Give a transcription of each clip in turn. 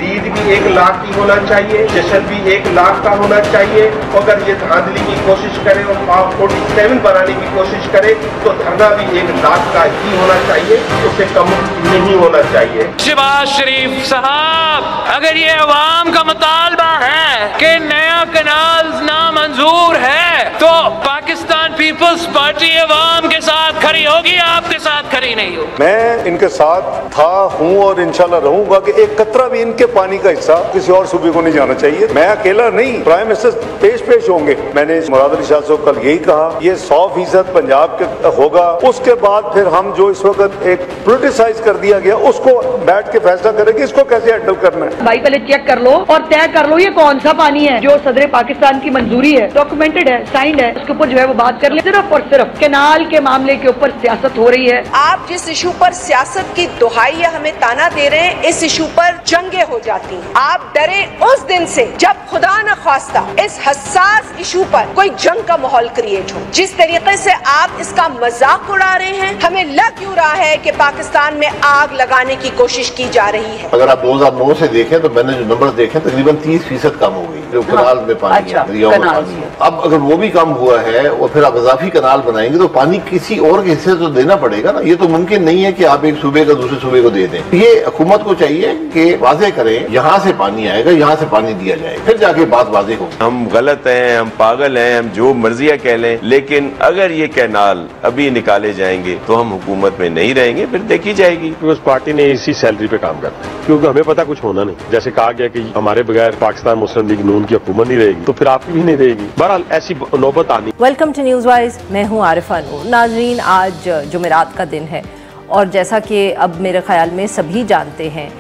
ईद भी 1 लाख की होना चाहिए, जश्न भी 1 लाख का होना चाहिए। अगर ये धांधली की कोशिश करे और 47 बनाने की कोशिश करे तो धरना भी 1 लाख का ही होना चाहिए, उससे कम नहीं होना चाहिए। शहबाज शरीफ साहब, अगर ये अवाम का मुतालबा है कि नया कनाल नामंजूर है तो पाकिस्तान पीपल्स पार्टी अवाम के साथ खड़ी होगी, आपके साथ खड़ी नहीं होगी। मैं इनके साथ था, हूँ और इंशाल्लाह रहूंगा कि एक कतरा भी इनके पानी का हिस्सा किसी और सूबे को नहीं जाना चाहिए। मैं अकेला नहीं, प्राइम मिनिस्टर पेश होंगे। मैंने मुराद अली शाह साहब कल यही कहा, ये 100% पंजाब के होगा। उसके बाद फिर हम जो इस वक्त एक पोलिटिसाइज कर दिया गया उसको बैठ के फैसला करेंगे इसको कैसे हैंडल करना है। भाई पहले चेक कर लो और तय कर लो ये कौन सा पानी है जो सदर पाकिस्तान की मंजूरी है, डॉक्यूमेंटेड है, साइंड है, उसके ऊपर जो है वो बात कर ले। सिर्फ और सिर्फ कैनाल के मामले के ऊपर सियासत हो रही है। आप जिस इशू पर सियासत की दुहाई या हमें ताना दे रहे हैं, इस इशू पर जंगे हो जाती हैं। आप डरे उस दिन से जब खुदा न ख्वास्ता इस हसास इशू पर कोई जंग का माहौल क्रिएट हो। जिस तरीके से आप इसका मजाक उड़ा रहे हैं, हमें लग क्यों रहा है कि पाकिस्तान में आग लगाने की कोशिश की जा रही है। अगर आप 2009 से देखें तो मैंने जो नंबर देखे तकरीबन 30% कम हो गई जो कनाल में पानी है, दरियाओं में पानी है। अब अगर वो भी कम हुआ है और फिर आप इजाफी कनाल बनाएंगे तो पानी किसी और के हिस्से तो देना पड़ेगा ना। ये तो मुमकिन नहीं है कि आप एक सूबे का दूसरे सूबे को दे दें। ये हुकूमत को चाहिए कि वाजे करें यहाँ से पानी आएगा, यहाँ से पानी दिया जाएगा, फिर जाके बात वाजे होगी। हम गलत हैं, हम पागल हैं, हम जो मर्जिया कह लें, लेकिन अगर ये कैनाल अभी निकाले जाएंगे तो हम हुकूमत में नहीं रहेंगे, फिर देखी जाएगी। उस पार्टी ने इसी सैलरी पे काम करना है क्योंकि हमें पता कुछ होना नहीं। जैसे कहा गया कि हमारे बगैर पाकिस्तान मुस्लिम लीग नून की हुकूमत नहीं रहेगी तो फिर आपकी भी नहीं रहेगी। बहरहाल ऐसी नौबत आनी। वेलकम टू न्यूज़ वाइज, मैं हूँ आरिफा नूर। नाजरीन, आज जुमेरात का दिन है और जैसा कि अब मेरे ख्याल में सभी जानते हैं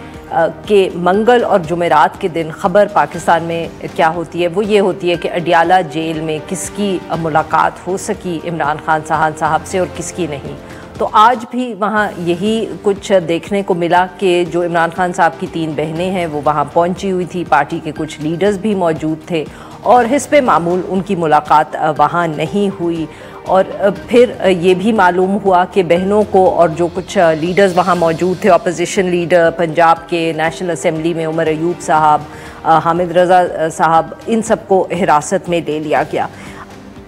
कि मंगल और जुमेरात के दिन ख़बर पाकिस्तान में क्या होती है, वो ये होती है कि अडियाला जेल में किसकी मुलाकात हो सकी इमरान खान साहब से और किसकी नहीं। तो आज भी वहाँ यही कुछ देखने को मिला कि जो इमरान खान साहब की 3 बहनें हैं वो वहाँ पहुँची हुई थी, पार्टी के कुछ लीडर्स भी मौजूद थे और हिस्बे मामूल उनकी मुलाकात वहाँ नहीं हुई। और फिर ये भी मालूम हुआ कि बहनों को और जो कुछ लीडर्स वहाँ मौजूद थे, अपोजिशन लीडर पंजाब के नेशनल असेंबली में उमर अयूब साहब, हामिद रज़ा साहब, इन सबको हिरासत में ले लिया गया।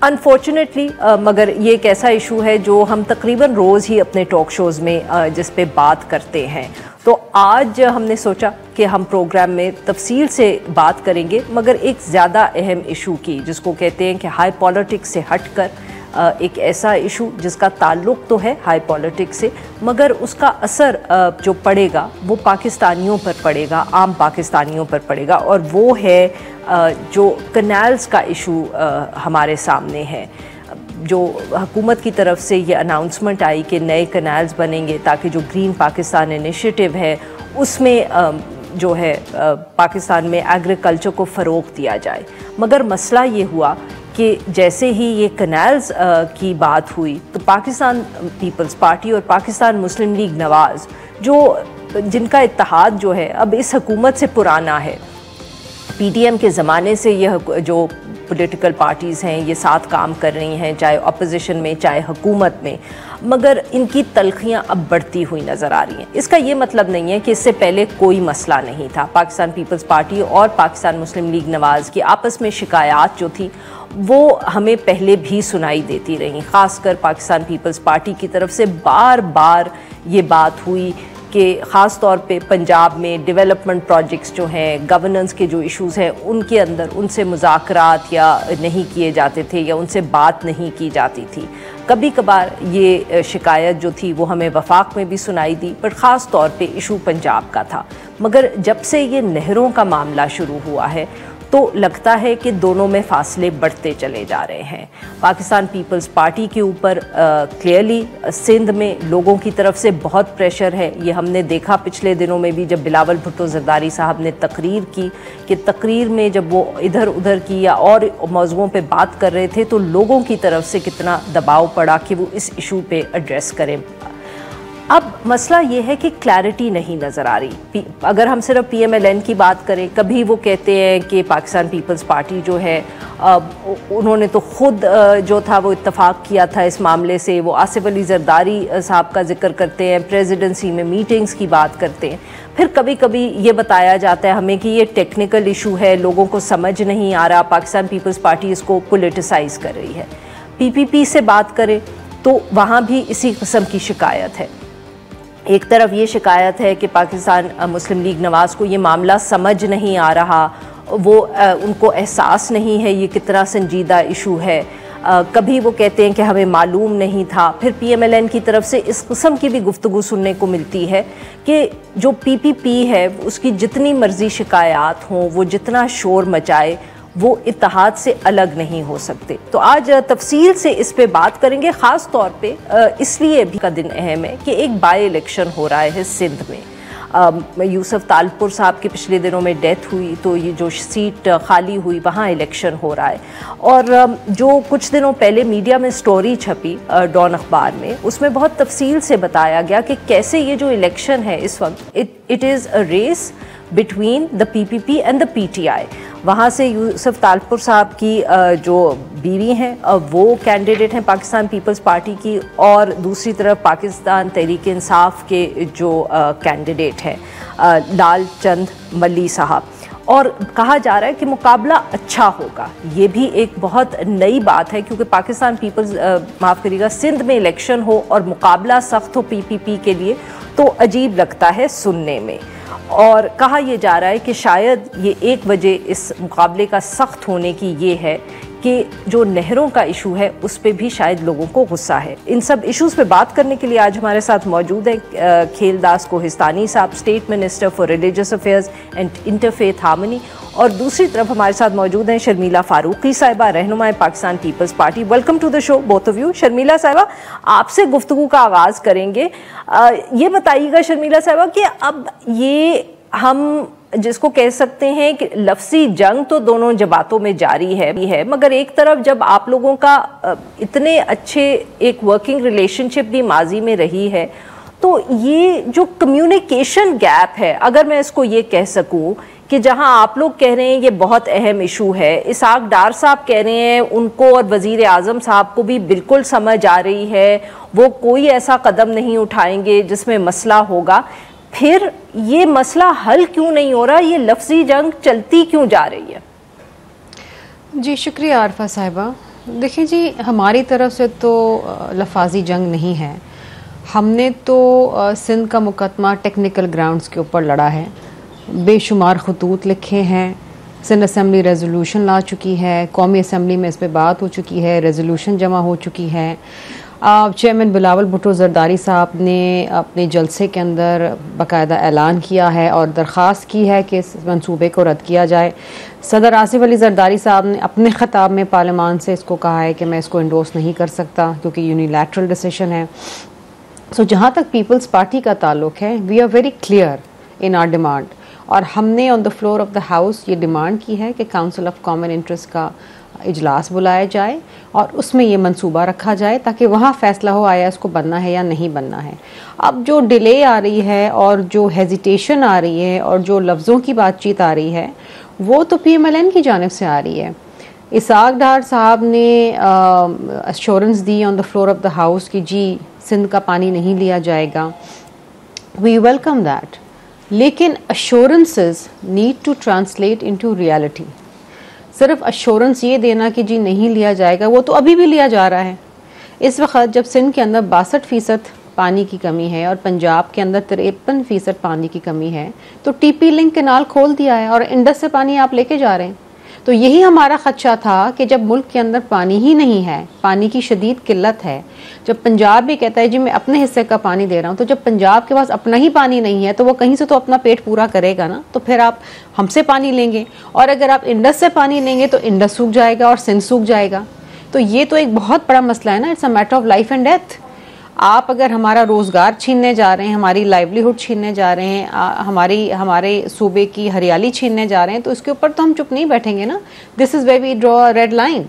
अनफॉर्चुनेटली मगर ये एक ऐसा इशू है जो हम तकरीबन रोज़ ही अपने टॉक शोज़ में जिस पे बात करते हैं। तो आज हमने सोचा कि हम प्रोग्राम में तफसील से बात करेंगे, मगर एक ज़्यादा अहम इशू की, जिसको कहते हैं कि हाई पॉलिटिक्स से हट कर एक ऐसा इशू जिसका ताल्लुक़ तो है हाई पॉलिटिक्स से, मगर उसका असर जो पड़ेगा वो पाकिस्तानियों पर पड़ेगा, आम पाकिस्तानियों पर पड़ेगा, और वो है जो कनाल्स का इशू हमारे सामने है। जो हुकूमत की तरफ से ये अनाउंसमेंट आई कि नए कनाल्स बनेंगे ताकि जो ग्रीन पाकिस्तान इनिशिएटिव है उसमें जो है पाकिस्तान में एग्रीकल्चर को फ़रोग़ दिया जाए। मगर मसला ये हुआ कि जैसे ही ये कनाल्स की बात हुई तो पाकिस्तान पीपल्स पार्टी और पाकिस्तान मुस्लिम लीग नवाज़ जिनका इत्तेहाद जो है अब इस हुकूमत से पुराना है, पीटीएम के ज़माने से यह जो पॉलिटिकल पार्टीज़ हैं ये साथ काम कर रही हैं, चाहे अपोजिशन में चाहे हुकूमत में, मगर इनकी तलखियाँ अब बढ़ती हुई नज़र आ रही हैं। इसका ये मतलब नहीं है कि इससे पहले कोई मसला नहीं था। पाकिस्तान पीपल्स पार्टी और पाकिस्तान मुस्लिम लीग नवाज़ की आपस में शिकायत जो थी वो हमें पहले भी सुनाई देती रही। ख़ासकर पाकिस्तान पीपल्स पार्टी की तरफ से बार बार ये बात हुई कि ख़ास तौर पे पंजाब में डेवलपमेंट प्रोजेक्ट्स जो हैं, गवर्नेंस के जो इश्यूज़ हैं, उनके अंदर उनसे मुज़ाकरात या नहीं किए जाते थे या उनसे बात नहीं की जाती थी। कभी कभार ये शिकायत जो थी वो हमें वफाक में भी सुनाई दी, पर ख़ास तौर पे इशू पंजाब का था। मगर जब से ये नहरों का मामला शुरू हुआ है तो लगता है कि दोनों में फासले बढ़ते चले जा रहे हैं। पाकिस्तान पीपल्स पार्टी के ऊपर क्लियरली सिंध में लोगों की तरफ से बहुत प्रेशर है। ये हमने देखा पिछले दिनों में भी जब बिलावल भुट्टो ज़रदारी साहब ने तकरीर की कि तकरीर में जब वो इधर उधर की या और मौज़ूओं पे बात कर रहे थे तो लोगों की तरफ से कितना दबाव पड़ा कि वो इस इशू पे एड्रेस करें। अब मसला ये है कि क्लैरिटी नहीं नज़र आ रही। अगर हम सिर्फ PMLN की बात करें, कभी वो कहते हैं कि पाकिस्तान पीपल्स पार्टी जो है उन्होंने तो ख़ुद जो था वो इत्तफाक किया था इस मामले से, वो आसिफ अली जरदारी साहब का जिक्र करते हैं, प्रेसिडेंसी में मीटिंग्स की बात करते हैं। फिर कभी कभी ये बताया जाता है हमें कि ये टेक्निकल इशू है, लोगों को समझ नहीं आ रहा, पाकिस्तान पीपल्स पार्टी इसको पोलिटिसाइज कर रही है। PPP से बात करें तो वहाँ भी इसी किस्म की शिकायत है। एक तरफ ये शिकायत है कि पाकिस्तान मुस्लिम लीग नवाज़ को ये मामला समझ नहीं आ रहा, वो उनको एहसास नहीं है ये कितना संजीदा इशू है। कभी वो कहते हैं कि हमें मालूम नहीं था। फिर PMLN की तरफ से इस किस्म की भी गुफ्तगू सुनने को मिलती है कि जो PPP है उसकी जितनी मर्जी शिकायत हों, वो जितना शोर मचाए, वो इत्तेहाद से अलग नहीं हो सकते। तो आज तफसील से इस पे बात करेंगे, ख़ास तौर पे इसलिए भी का दिन अहम है कि एक बाई इलेक्शन हो रहा है सिंध में। यूसुफ तालपुर साहब की पिछले दिनों में डेथ हुई, तो ये जो सीट खाली हुई वहाँ इलेक्शन हो रहा है। और जो कुछ दिनों पहले मीडिया में स्टोरी छपी डॉन अखबार में, उसमें बहुत तफसील से बताया गया कि कैसे ये जो इलेक्शन है इस वक्त it is a race between the PPP and the PTI। वहाँ से यूसुफ तालपुर साहब की जो बीवी हैं वो कैंडिडेट हैं पाकिस्तान पीपल्स पार्टी की, और दूसरी तरफ पाकिस्तान तहरीक इंसाफ के जो कैंडिडेट हैं लाल चंद मल्ली साहब। और कहा जा रहा है कि मुकाबला अच्छा होगा। ये भी एक बहुत नई बात है, क्योंकि पाकिस्तान पीपल्स माफ़ करिएगा सिंध में इलेक्शन हो और मुकाबला सख्त हो PPP के लिए, तो अजीब लगता है सुनने में। और कहा यह जा रहा है कि शायद ये एक वजह इस मुकाबले का सख्त होने की ये है कि जो नहरों का इशू है उस पे भी शायद लोगों को गुस्सा है। इन सब इश्यूज़ पे बात करने के लिए आज हमारे साथ मौजूद है खेलदास कोहिस्तानी साहब, state minister for religious affairs and interfaith harmony, और दूसरी तरफ हमारे साथ मौजूद हैं शर्मिला फारूकी साहिबा, रहनुमाए Pakistan peoples party. Welcome to the show both of you. Sharmila साहिबा, आपसे गुफ्तगू का आगाज़ करेंगे। ये बताइएगा शर्मिला साहिबा कि अब ये हम जिसको कह सकते हैं कि लफ्ज़ी जंग तो दोनों जमातों में जारी है, मगर एक तरफ जब आप लोगों का इतने अच्छे एक वर्किंग रिलेशनशिप भी माजी में रही है, तो ये जो कम्युनिकेशन गैप है, अगर मैं इसको ये कह सकूं कि जहां आप लोग कह रहे हैं ये बहुत अहम इशू है, इसहाक डार साहब कह रहे हैं उनको और वज़ीर आज़म साहब को भी बिल्कुल समझ आ रही है, वो कोई ऐसा कदम नहीं उठाएंगे जिसमें मसला होगा, फिर ये मसला हल क्यों नहीं हो रहा? ये लफ्ज़ी जंग चलती क्यों जा रही है? जी शुक्रिया आरफा साहिबा। देखिए जी, हमारी तरफ से तो लफाजी जंग नहीं है। हमने तो सिंध का मुकदमा टेक्निकल ग्राउंड्स के ऊपर लड़ा है, बेशुमार खतूत लिखे हैं, सिंध असम्बली रेजोल्यूशन ला चुकी है, कौमी असम्बली में इस पर बात हो चुकी है, रेजोल्यूशन जमा हो चुकी है। चेयरमैन बिलावल भुट्टो जरदारी साहब ने अपने जलसे के अंदर बाकायदा ऐलान किया है और दरख्वास्त की है कि इस मंसूबे को रद्द किया जाए। सदर आसिफ अली जरदारी साहब ने अपने ख़िताब में पार्लियामान से इसको कहा है कि मैं इसको इंडोर्स नहीं कर सकता क्योंकि यूनिलैटरल डिसीजन है। सो जहाँ तक पीपल्स पार्टी का ताल्लुक है, we are very clear in our demand, और हमने on the floor of the house ये डिमांड की है कि काउंसिल ऑफ कॉमन इंटरेस्ट का इजलास बुलाया जाए और उसमें ये मंसूबा रखा जाए ताकि वहाँ फ़ैसला हो आया इसको बनना है या नहीं बनना है। अब जो डिले आ रही है और जो हेजिटेशन आ रही है और जो लफ्ज़ों की बातचीत आ रही है, वो तो PMLN की जानिब से आ रही है। इसहाक डार साहब ने अश्योरेंस दी on the floor of the house कि जी सिंध का पानी नहीं लिया जाएगा। वी वेलकम दैट, लेकिन assurances need to translate into reality. सिर्फ अश्योरेंस ये देना कि जी नहीं लिया जाएगा, वो तो अभी भी लिया जा रहा है। इस वक्त जब सिंध के अंदर 62% पानी की कमी है और पंजाब के अंदर 53% पानी की कमी है, तो TP लिंक कैनाल खोल दिया है और इंडस से पानी आप लेके जा रहे हैं। तो यही हमारा खदशा था कि जब मुल्क के अंदर पानी ही नहीं है, पानी की शदीद किल्लत है, जब पंजाब भी कहता है जी मैं अपने हिस्से का पानी दे रहा हूँ, तो जब पंजाब के पास अपना ही पानी नहीं है तो वो कहीं से तो अपना पेट पूरा करेगा ना। तो फिर आप हमसे पानी लेंगे, और अगर आप इंडस से पानी लेंगे तो इंडस सूख जाएगा और सिंध सूख जाएगा। तो ये तो एक बहुत बड़ा मसला है ना, it's a matter of life and death. आप अगर हमारा रोज़गार छीनने जा रहे हैं, हमारी लाइवलीहुड छीनने जा रहे हैं, हमारे सूबे की हरियाली छीनने जा रहे हैं, तो इसके ऊपर तो हम चुप नहीं बैठेंगे ना। This is where we draw a red line.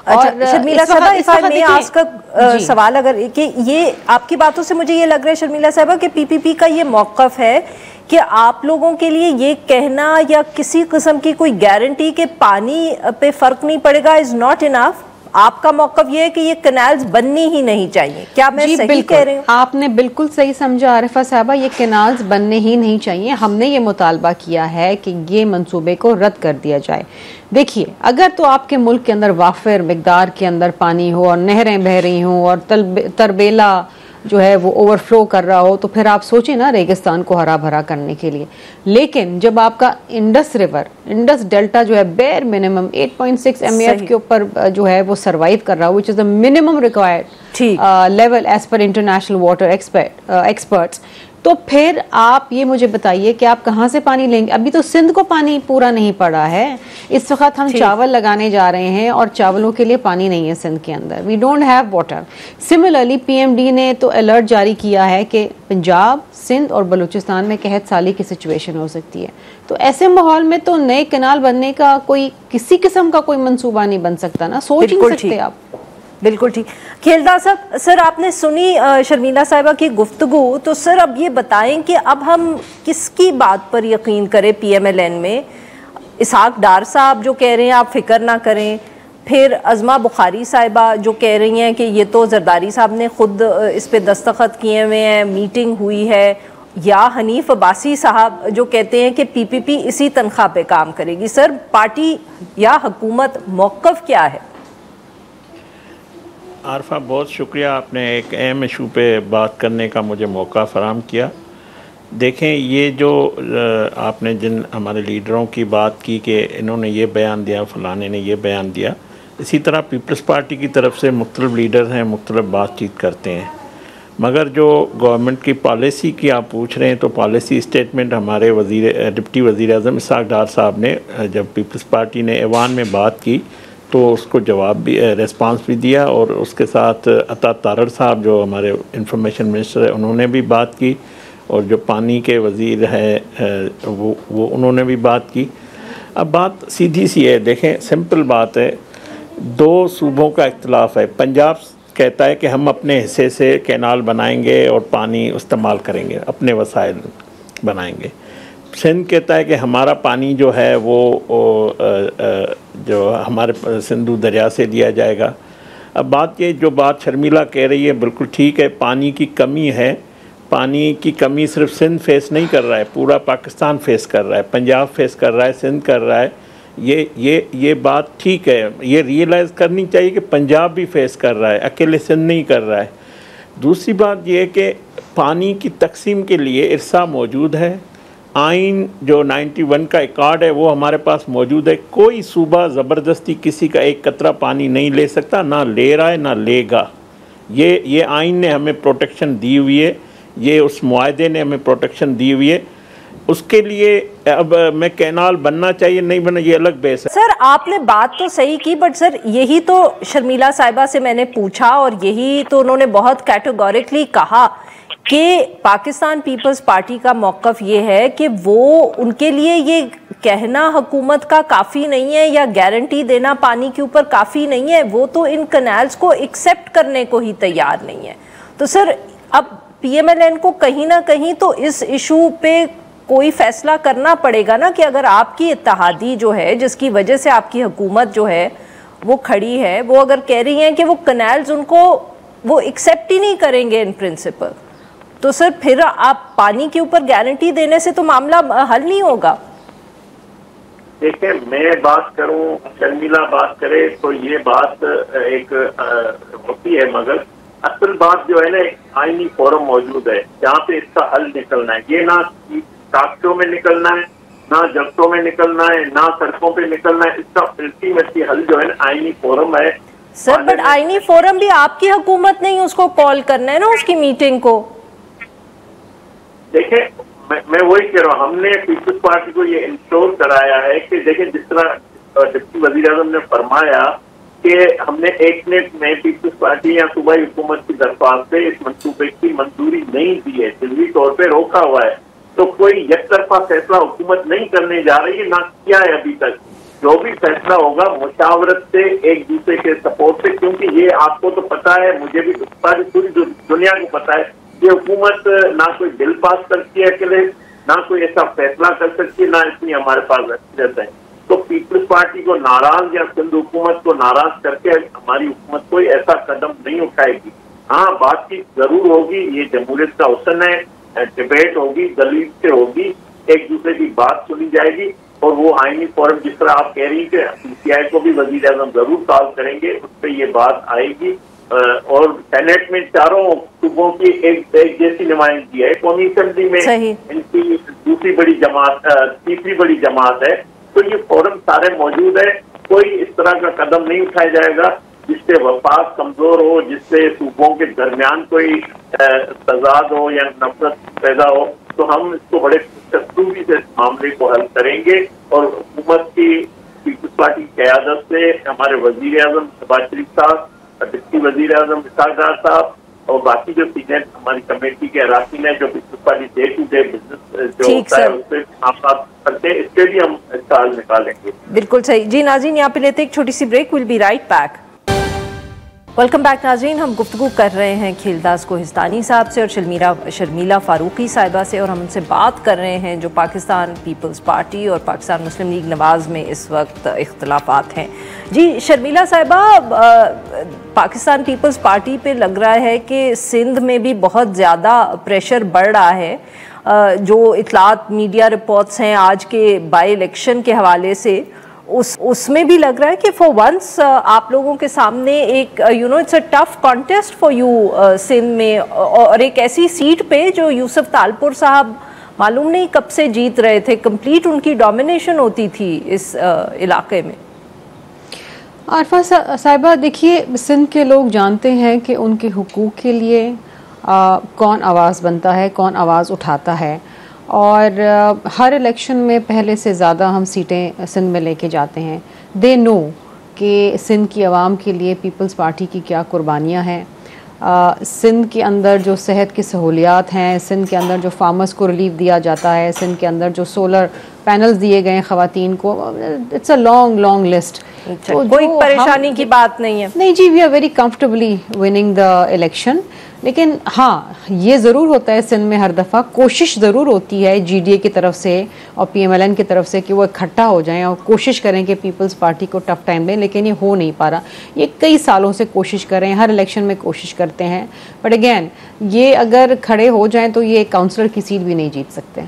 अच्छा शर्मिला साहबा, इस मैं आपका सवाल अगर कि ये आपकी बातों से मुझे ये लग रहा है शर्मिला साहबा कि पीपीपी का ये मौक़िफ़ है कि आप लोगों के लिए ये कहना या किसी किस्म की कोई गारंटी के पानी पे फर्क नहीं पड़ेगा इज नॉट इनफ। आपका मौक़िफ़ ये है कि ये कैनाल्स बननी ही नहीं चाहिए। क्या मैं सही कह रही हूँ? आपने बिल्कुल सही समझा आरिफा साहबा, ये कैनाल्स बनने ही नहीं चाहिए। हमने ये मुतालबा किया है कि ये मंसूबे को रद्द कर दिया जाए। देखिए, अगर तो आपके मुल्क के अंदर वाफिर मिकदार के अंदर पानी हो और नहरें बह रही हों और तरबेला जो है वो ओवरफ्लो कर रहा हो, तो फिर आप सोचें ना रेगिस्तान को हरा भरा करने के लिए। लेकिन जब आपका इंडस रिवर, इंडस डेल्टा जो है बेर मिनिमम 8.6 MAF के ऊपर जो है वो सरवाइव कर रहा हो, which is the minimum required level as per international water experts, तो फिर आप ये मुझे बताइए कि आप कहाँ से पानी लेंगे? अभी तो सिंध को पानी पूरा नहीं पड़ा है। इस वक्त हम चावल लगाने जा रहे हैं और चावलों के लिए पानी नहीं है सिंध के अंदर। We don't have water. Similarly PMD ने तो अलर्ट जारी किया है कि पंजाब, सिंध और बलूचिस्तान में कहत साली की सिचुएशन हो सकती है। तो ऐसे माहौल में तो नए कैनाल बनने का कोई किसी किस्म का कोई मंसूबा नहीं बन सकता ना, सोच ही नहीं सकते आप। बिल्कुल ठीक। खेलदार साहब, सर आपने सुनी शर्मिला साहिबा की गुफ्तगू, तो सर अब ये बताएं कि अब हम किसकी बात पर यकीन करें PMLN में? इसहाक डार साहब जो कह रहे हैं आप फिक्र ना करें, फिर अज़मा बुखारी साहिबा जो कह रही हैं कि ये तो जरदारी साहब ने खुद इस पे दस्तखत किए हुए हैं, मीटिंग हुई है, या हनीफ अब्बासी साहब जो कहते हैं कि PPP इसी तनख्वाह पे काम करेगी। सर पार्टी या हुकूमत मौक़िफ़ क्या है? आरफा, बहुत शुक्रिया, आपने एक अहम इशू पे बात करने का मुझे मौका फराहम किया। देखें, ये जो आपने जिन हमारे लीडरों की बात की कि इन्होंने ये बयान दिया, फ़लाने ने ये बयान दिया, इसी तरह पीपल्स पार्टी की तरफ से मुख्तलिफ लीडर हैं, मुख्तलिफ बातचीत करते हैं। मगर जो गवर्नमेंट की पॉलिसी की आप पूछ रहे हैं, तो पॉलिसी स्टेटमेंट हमारे डिप्टी वज़ीर आज़म इसहाक डार साहब ने जब पीपल्स पार्टी ने ऐवान में बात की तो उसको जवाब भी, रिस्पांस भी दिया, और उसके साथ अता तारड़ साहब जो हमारे इंफॉर्मेशन मिनिस्टर है उन्होंने भी बात की, और जो पानी के वज़ीर हैं वो उन्होंने भी बात की। अब बात सीधी सी है, देखें सिंपल बात है, दो सूबों का इख्तिलाफ़ है। पंजाब कहता है कि हम अपने हिस्से से कैनाल बनाएंगे और पानी इस्तेमाल करेंगे, अपने वसाइल बनाएंगे। सिंध कहता है कि हमारा पानी जो है वो जो हमारे सिंधु दरिया से लिया जाएगा। अब बात ये, जो बात शर्मिला कह रही है बिल्कुल ठीक है, पानी की कमी है। पानी की कमी सिर्फ सिंध फेस नहीं कर रहा है, पूरा पाकिस्तान फेस कर रहा है, पंजाब फेस कर रहा है, सिंध कर रहा है। ये बात ठीक है, ये रियलाइज़ करनी चाहिए कि पंजाब भी फेस कर रहा है, अकेले सिंध नहीं कर रहा है। दूसरी बात ये है कि पानी की तकसीम के लिए इरसा मौजूद है, आइन जो 91 का रिकॉर्ड है वो हमारे पास मौजूद है। कोई सूबा ज़बरदस्ती किसी का एक कतरा पानी नहीं ले सकता, ना ले रहा है ना लेगा। ये आइन ने हमें प्रोटेक्शन दी हुई है, ये उस मुआहदे ने हमें प्रोटेक्शन दी हुई है। उसके लिए अब मैं कैनाल बनना चाहिए नहीं बनना, ये अलग बेस है। सर आपने बात तो सही की, बट सर यही तो शर्मिला साहिबा से मैंने पूछा और यही तो उन्होंने बहुत कैटेगोरिकली कहा कि पाकिस्तान पीपल्स पार्टी का मौक़िफ़ ये है कि वो उनके लिए ये कहना हुकूमत का काफ़ी नहीं है या गारंटी देना पानी के ऊपर काफ़ी नहीं है, वो तो इन कैनाल्स को एक्सेप्ट करने को ही तैयार नहीं है। तो सर अब PMLN को कहीं ना कहीं तो इस इशू पे कोई फैसला करना पड़ेगा ना, कि अगर आपकी इत्तेहादी जो है जिसकी वजह से आपकी हुकूमत जो है वो खड़ी है, वो अगर कह रही है कि वो कैनाल्स उनको वो एक्सेप्ट ही नहीं करेंगे इन प्रिंसिपल, तो सर फिर आप पानी के ऊपर गारंटी देने से तो मामला हल नहीं होगा। देखिए, मैं बात करूं, शर्मिला बात करे, तो ये बात एक होती है, मगर असल बात जो है ना, एक आईनी फोरम मौजूद है जहाँ पे इसका हल निकलना है। ये ना कागजों में निकलना है, ना जब्तों में निकलना है, ना सड़कों पे निकलना है। इसका अल्टीमेटली हल जो है ना आईनी फोरम है। सर बट आईनी फोरम भी आपकी हुकूमत ने ही उसको कॉल करना है ना, उसकी मीटिंग को। देखें, मैं वही कह रहा हूँ, हमने पीपल्स पार्टी को ये इंश्योर कराया है कि देखें, जिस तरह डिप्टी वज़ीर आज़म ने फरमाया कि हमने एक मिनट में पीपल्स पार्टी या सूबाई हुकूमत की दरख्वास्त से इस मंसूबे की मंजूरी नहीं दी है, जल्दी तौर पे रोका हुआ है। तो कोई एक तरफा फैसला हुकूमत नहीं करने जा रही है, ना किया है अभी तक। जो भी फैसला होगा मुशावरत से, एक दूसरे के सपोर्ट से, क्योंकि ये आपको तो पता है, मुझे भी पूरी दुनिया को पता है, ये हुकूमत ना कोई बिल पास करती है अकेले, ना कोई ऐसा फैसला कर सकती है, ना इतनी हमारे पास रहता है। तो पीपल्स पार्टी को नाराज या सिंध हुकूमत को नाराज करके हमारी हुकूमत कोई ऐसा कदम नहीं उठाएगी। हाँ, बातचीत जरूर होगी, ये जमहूरियत का हुस्न है, डिबेट होगी, दलील से होगी, एक दूसरे की बात सुनी जाएगी, और वो आईनी फोरम जिस तरह आप कह रही है कि PTI को भी वजीर आजम जरूर कॉल करेंगे, उस पर ये बात आएगी। और सेनेट में चारों सूबों की एक जैसी नुमाइंदगी है, कौमी असेंबली में इनकी दूसरी बड़ी जमात, तीसरी बड़ी जमात है, तो ये फोरम सारे मौजूद है। कोई इस तरह का कदम नहीं उठाया जाएगा जिससे वफाक कमजोर हो, जिससे सूबों के दरमियान कोई तजाद हो या नफरत पैदा हो। तो हम इसको बड़े खूबी से इस मामले को हल करेंगे, और हुकूमत की पीपल्स पार्टी की क़यादत से हमारे वजीर आजम शहबाज शरीफ साहब, डिप्टी वजीर आजम इसहाक डार साहब और बाकी जो सीनियर हमारी कमेटी के अराकीन है, जो Peoples Party day to day business जो होता है उससे आप बात करते हैं, इसके भी हम इसका हल निकालेंगे। बिल्कुल सही जी। नाज़रीन, यहाँ पे लेते एक छोटी सी break, will be right back. Welcome back नाज़रीन, हम गुफ्तगू कर रहे हैं खिलदास कोहिस्तानी साहब से और शर्मिला फारूकी साहिबा से, और हम उनसे बात कर रहे हैं जो पाकिस्तान पीपल्स पार्टी और पाकिस्तान मुस्लिम लीग नवाज़ में इस वक्त इख्तलाफात हैं। जी शर्मिला साहिबा, पाकिस्तान पीपल्स पार्टी पे लग रहा है कि सिंध में भी बहुत ज़्यादा प्रेशर बढ़ रहा है। जो इतलात मीडिया रिपोर्ट्स हैं आज के बाई इलेक्शन के हवाले से, उसमें भी लग रहा है कि फॉर वंस आप लोगों के सामने एक it's a tough contest for you Sindh में, और एक ऐसी सीट पे जो यूसुफ तालपुर साहब मालूम नहीं कब से जीत रहे थे, कंप्लीट उनकी डोमिनेशन होती थी इस इलाके में। आरफा साहिबा, देखिए सिंध के लोग जानते हैं कि उनके हुकूक के लिए कौन आवाज़ बनता है, कौन आवाज़ उठाता है, और हर इलेक्शन में पहले से ज़्यादा हम सीटें सिंध में लेके जाते हैं। दे नो कि सिंध की आवाम के लिए पीपल्स पार्टी की क्या कुर्बानियाँ हैं। सिंध के अंदर जो सेहत की सहूलियात हैं, सिंध के अंदर जो फार्मर्स को रिलीफ दिया जाता है, सिंध के अंदर जो सोलर पैनल्स दिए गए हैं ख़वातीन को, it's a long long list. तो कोई परेशानी की बात नहीं है। नहीं जी, we are very comfortably winning the election. लेकिन हाँ, ये ज़रूर होता है सिंध में हर दफ़ा कोशिश ज़रूर होती है GDA की तरफ से और PMLN की तरफ से कि वो इकट्ठा हो जाएं और कोशिश करें कि पीपल्स पार्टी को टफ टाइम दें, लेकिन ये हो नहीं पा रहा। ये कई सालों से कोशिश कर रहे हैं, हर इलेक्शन में कोशिश करते हैं, बट अगेन ये अगर खड़े हो जाएं तो ये काउंसलर की सीट भी नहीं जीत सकते।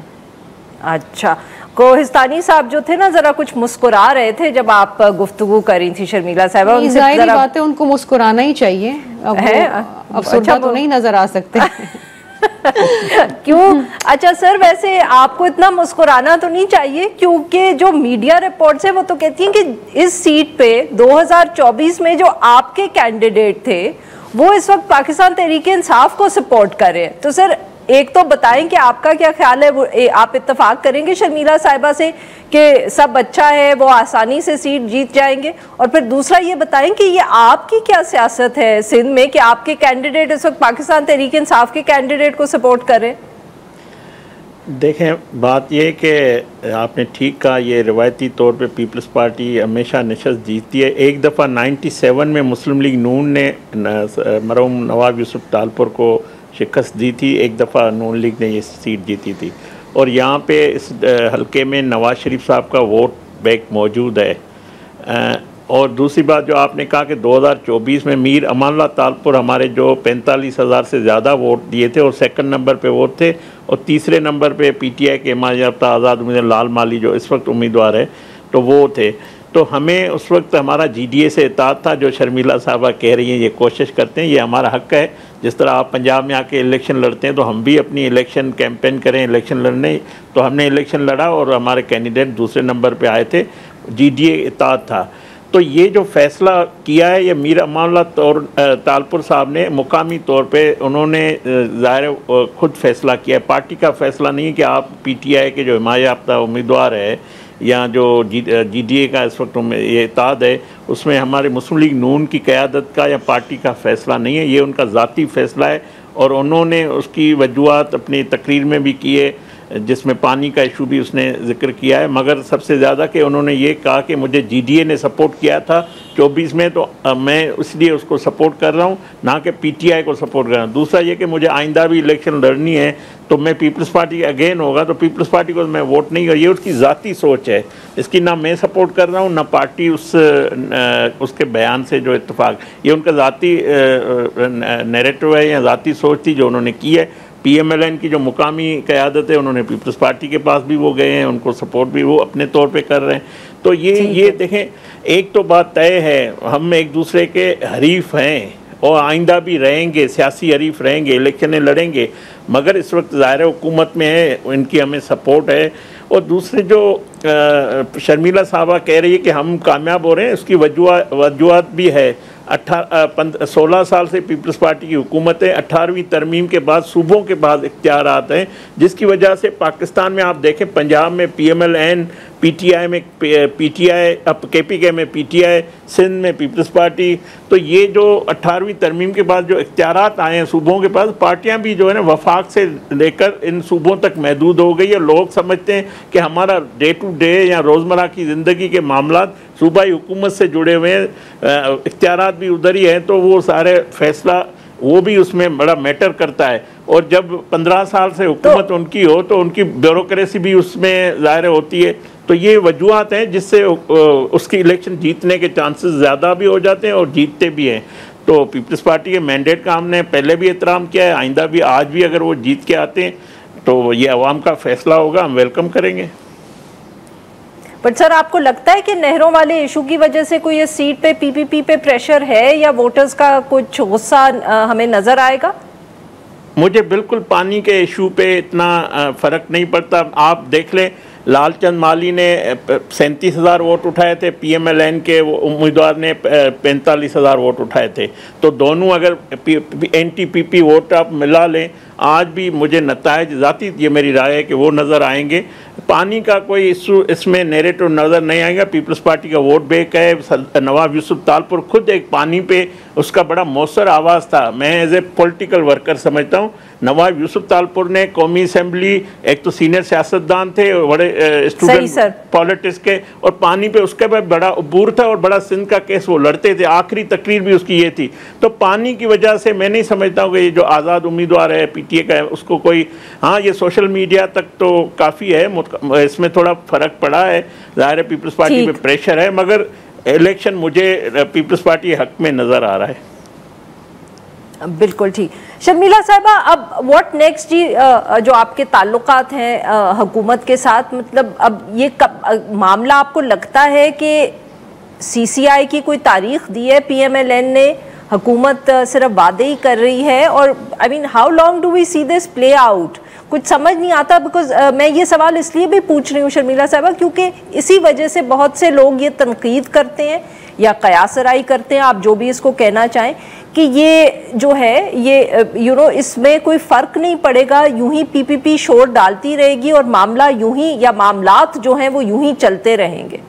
अच्छा, कोहिस्तानी साहब जो थे ना, जरा कुछ मुस्कुरा रहे थे जब आप गुफ्तगू कर रही थी शर्मिला साहिबा। जाहिर बात है उनको मुस्कुराना ही चाहिए, अब अच्छा तो नहीं नजर आ सकते। क्यों? अच्छा सर, वैसे आपको इतना मुस्कुराना तो नहीं चाहिए, क्योंकि जो मीडिया रिपोर्ट्स है वो तो कहती हैं कि इस सीट पे 2024 में जो आपके कैंडिडेट थे वो इस वक्त पाकिस्तान तहरीक इंसाफ को सपोर्ट कर रहे हैं। तो सर एक तो बताएं कि आपका क्या ख्याल है, वो आप इत्तफाक करेंगे शर्मिला साहिबा से कि सब अच्छा है, वो आसानी से सीट जीत जाएंगे? और फिर दूसरा ये बताएं कि ये आपकी क्या सियासत है सिंध में कि आपके कैंडिडेट इस वक्त पाकिस्तान तहरीक इंसाफ के कैंडिडेट को सपोर्ट करें? देखें, बात ये कि आपने ठीक कहा, ये रिवायती तौर पे पीपल्स पार्टी हमेशा नशस्त जीतती है। एक दफ़ा 97 में मुस्लिम लीग नून ने मरहूम नवाब यूसुफ तालपुर को शिकस्त दी थी, एक दफ़ा नून लीग ने ये सीट जीती थी, और यहाँ पे इस हलके में नवाज शरीफ साहब का वोट बैंक मौजूद है। और दूसरी बात जो आपने कहा कि 2024 में मीर अमानुल्लाह तालपुर हमारे जो 45,000 से ज़्यादा वोट दिए थे और सेकंड नंबर पे वो थे, और तीसरे नंबर पे PTI के हिमायत याफ्ता आज़ाद उम्मीदवार लाल माली जो इस वक्त उम्मीदवार है, तो वो थे। तो हमें उस वक्त हमारा GDA से इताअत था, जो शर्मिला साहबा कह रही हैं, ये कोशिश करते हैं, ये हमारा हक़ है। जिस तरह आप पंजाब में आके इलेक्शन लड़ते हैं तो हम भी अपनी इलेक्शन कैंपेन करें, इलेक्शन लड़ने, तो हमने इलेक्शन लड़ा और हमारे कैंडिडेट दूसरे नंबर पे आए थे, GDA इताअत था। तो ये जो फ़ैसला किया है ये मीर अमानुल्लाह तालपुर साहब ने मुकामी तौर पे उन्होंने ज़ाहिर खुद फ़ैसला किया है, पार्टी का फ़ैसला नहीं है कि आप PTI के जो हिमायत याफ्ता उम्मीदवार है या जो GDA का इस वक्त ये इताद है, उसमें हमारे मुस्लिम लीग नून की क़यादत का या पार्टी का फ़ैसला नहीं है, ये उनका ज़ाती फ़ैसला है। और उन्होंने उसकी वजूहात अपनी तकरीर में भी किए, जिसमें पानी का इशू भी उसने जिक्र किया है, मगर सबसे ज़्यादा कि उन्होंने ये कहा कि मुझे GDA ने सपोर्ट किया था 24 में, तो मैं इसलिए उसको सपोर्ट कर रहा हूँ, ना कि PTI को सपोर्ट कर रहा हूँ। दूसरा ये कि मुझे आइंदा भी इलेक्शन लड़नी है तो मैं पीपल्स पार्टी अगेन होगा तो पीपल्स पार्टी को मैं वोट नहीं कर, ये उसकी ज़ाती सोच है, इसकी ना मैं सपोर्ट कर रहा हूँ ना पार्टी उसके बयान से जो इत्तेफाक, ये उनका ज़ाती नैरेटिव है या ज़ाती सोच थी जो उन्होंने की है। PMLN की जो मुकामी क़यादत है उन्होंने पीपल्स पार्टी के पास भी वो गए हैं, उनको सपोर्ट भी वो अपने तौर पे कर रहे हैं। तो ये देखें, एक तो बात तय है, हम एक दूसरे के हरीफ हैं और आइंदा भी रहेंगे, सियासी हरीफ रहेंगे, इलेक्शनें लड़ेंगे, मगर इस वक्त ज़ाहिर है हुकूमत में है, इनकी हमें सपोर्ट है। और दूसरे जो शर्मिला साहबा कह रही है कि हम कामयाब हो रहे हैं, उसकी वजूहत भी है। 16 साल से पीपल्स पार्टी की हुकूमत है, 18वीं तरमीम के बाद सूबों के बाद इख्तियारात हैं, जिसकी वजह से पाकिस्तान में आप देखें पंजाब में PMLN, PTI में PTI, अब KPK में PTI, सिंध में पीपल्स पार्टी। तो ये जो 18वीं तरमीम के बाद जो इख्तियारात आए हैं सूबों के पास, पार्टियां भी जो है ना वफाक से लेकर इन सूबों तक महदूद हो गई है। लोग समझते हैं कि हमारा डे टू डे या रोज़मर्रा की ज़िंदगी के मामलात सूबाई हुकूमत से जुड़े हुए हैं, इख्तियारात भी उधर ही हैं, तो वो सारे फैसला वो भी उसमें बड़ा मैटर करता है। और जब 15 साल से हुकूमत उनकी हो तो उनकी ब्यूरोक्रेसी भी उसमें ज़ाहिर होती है। तो ये वजूहत हैं जिससे उसकी इलेक्शन जीतने के चांसेस ज़्यादा भी हो जाते हैं और जीतते भी हैं। तो पीपल्स पार्टी के मैंडेट का हमने पहले भी एहतराम किया है, आइंदा भी, आज भी अगर वो जीत के आते हैं तो ये अवाम का फैसला होगा, हम वेलकम करेंगे। बट सर, आपको लगता है कि नहरों वाले इशू की वजह से कोई इस सीट पे PPP पे प्रेशर है या वोटर्स का कुछ गुस्सा हमें नजर आएगा? मुझे बिल्कुल पानी के इशू पे इतना फ़र्क नहीं पड़ता। आप देख लें, लालचंद माली ने 37,000 वोट उठाए थे, PMLN के उम्मीदवार ने 45,000 वोट उठाए थे। तो दोनों अगर NTPP वोट आप मिला लें, आज भी मुझे नतायज ज़ाती, ये मेरी राय है कि वो नज़र आएंगे। पानी का कोई इशू इसमें नैरेटिव नज़र नहीं आएगा। पीपल्स पार्टी का वोट बैंक है। नवाब यूसुफ तालपुर खुद एक पानी पे उसका बड़ा मौसर आवाज़ था। मैं एज ए पॉलिटिकल वर्कर समझता हूँ नवाब यूसुफ तालपुर ने कौमी असम्बली, एक तो सीनियर सियासतदान थे, बड़े स्टूडेंट पॉलिटिक्स के, और पानी पे उसके बाद बड़ा अबूर था और बड़ा सिंध का केस वो लड़ते थे। आखिरी तकरीर भी उसकी ये थी। तो पानी की वजह से मैं नहीं समझता हूँ कि ये जो आज़ाद उम्मीदवार है PTA का है उसको कोई, हाँ ये सोशल मीडिया तक तो काफ़ी है, इसमें थोड़ा फ़र्क पड़ा है। ज़ाहिर है पीपल्स पार्टी पे प्रेशर है, मगर इलेक्शन मुझे पीपल्स पार्टी हक में नज़र आ रहा है। बिल्कुल ठीक। शर्मिला साहिबा, अब व्हाट नेक्स्ट जी, जो आपके ताल्लुकात हैं हुकूमत के साथ, मतलब अब ये मामला आपको लगता है कि CCI की कोई तारीख दी है PMLN ने, हुकूमत सिर्फ वादे ही कर रही है, और I mean how long do we see this play out? कुछ समझ नहीं आता। बिकॉज मैं ये सवाल इसलिए भी पूछ रही हूँ शर्मिला साहिबा, क्योंकि इसी वजह से बहुत से लोग ये तनकीद करते हैं या कयासराई करते हैं, आप जो भी इसको कहना चाहें, कि ये जो है ये इसमें कोई फ़र्क नहीं पड़ेगा, यूं ही PPP शोर डालती रहेगी और मामला यूं ही, या मामलात जो हैं वो यूं ही चलते रहेंगे।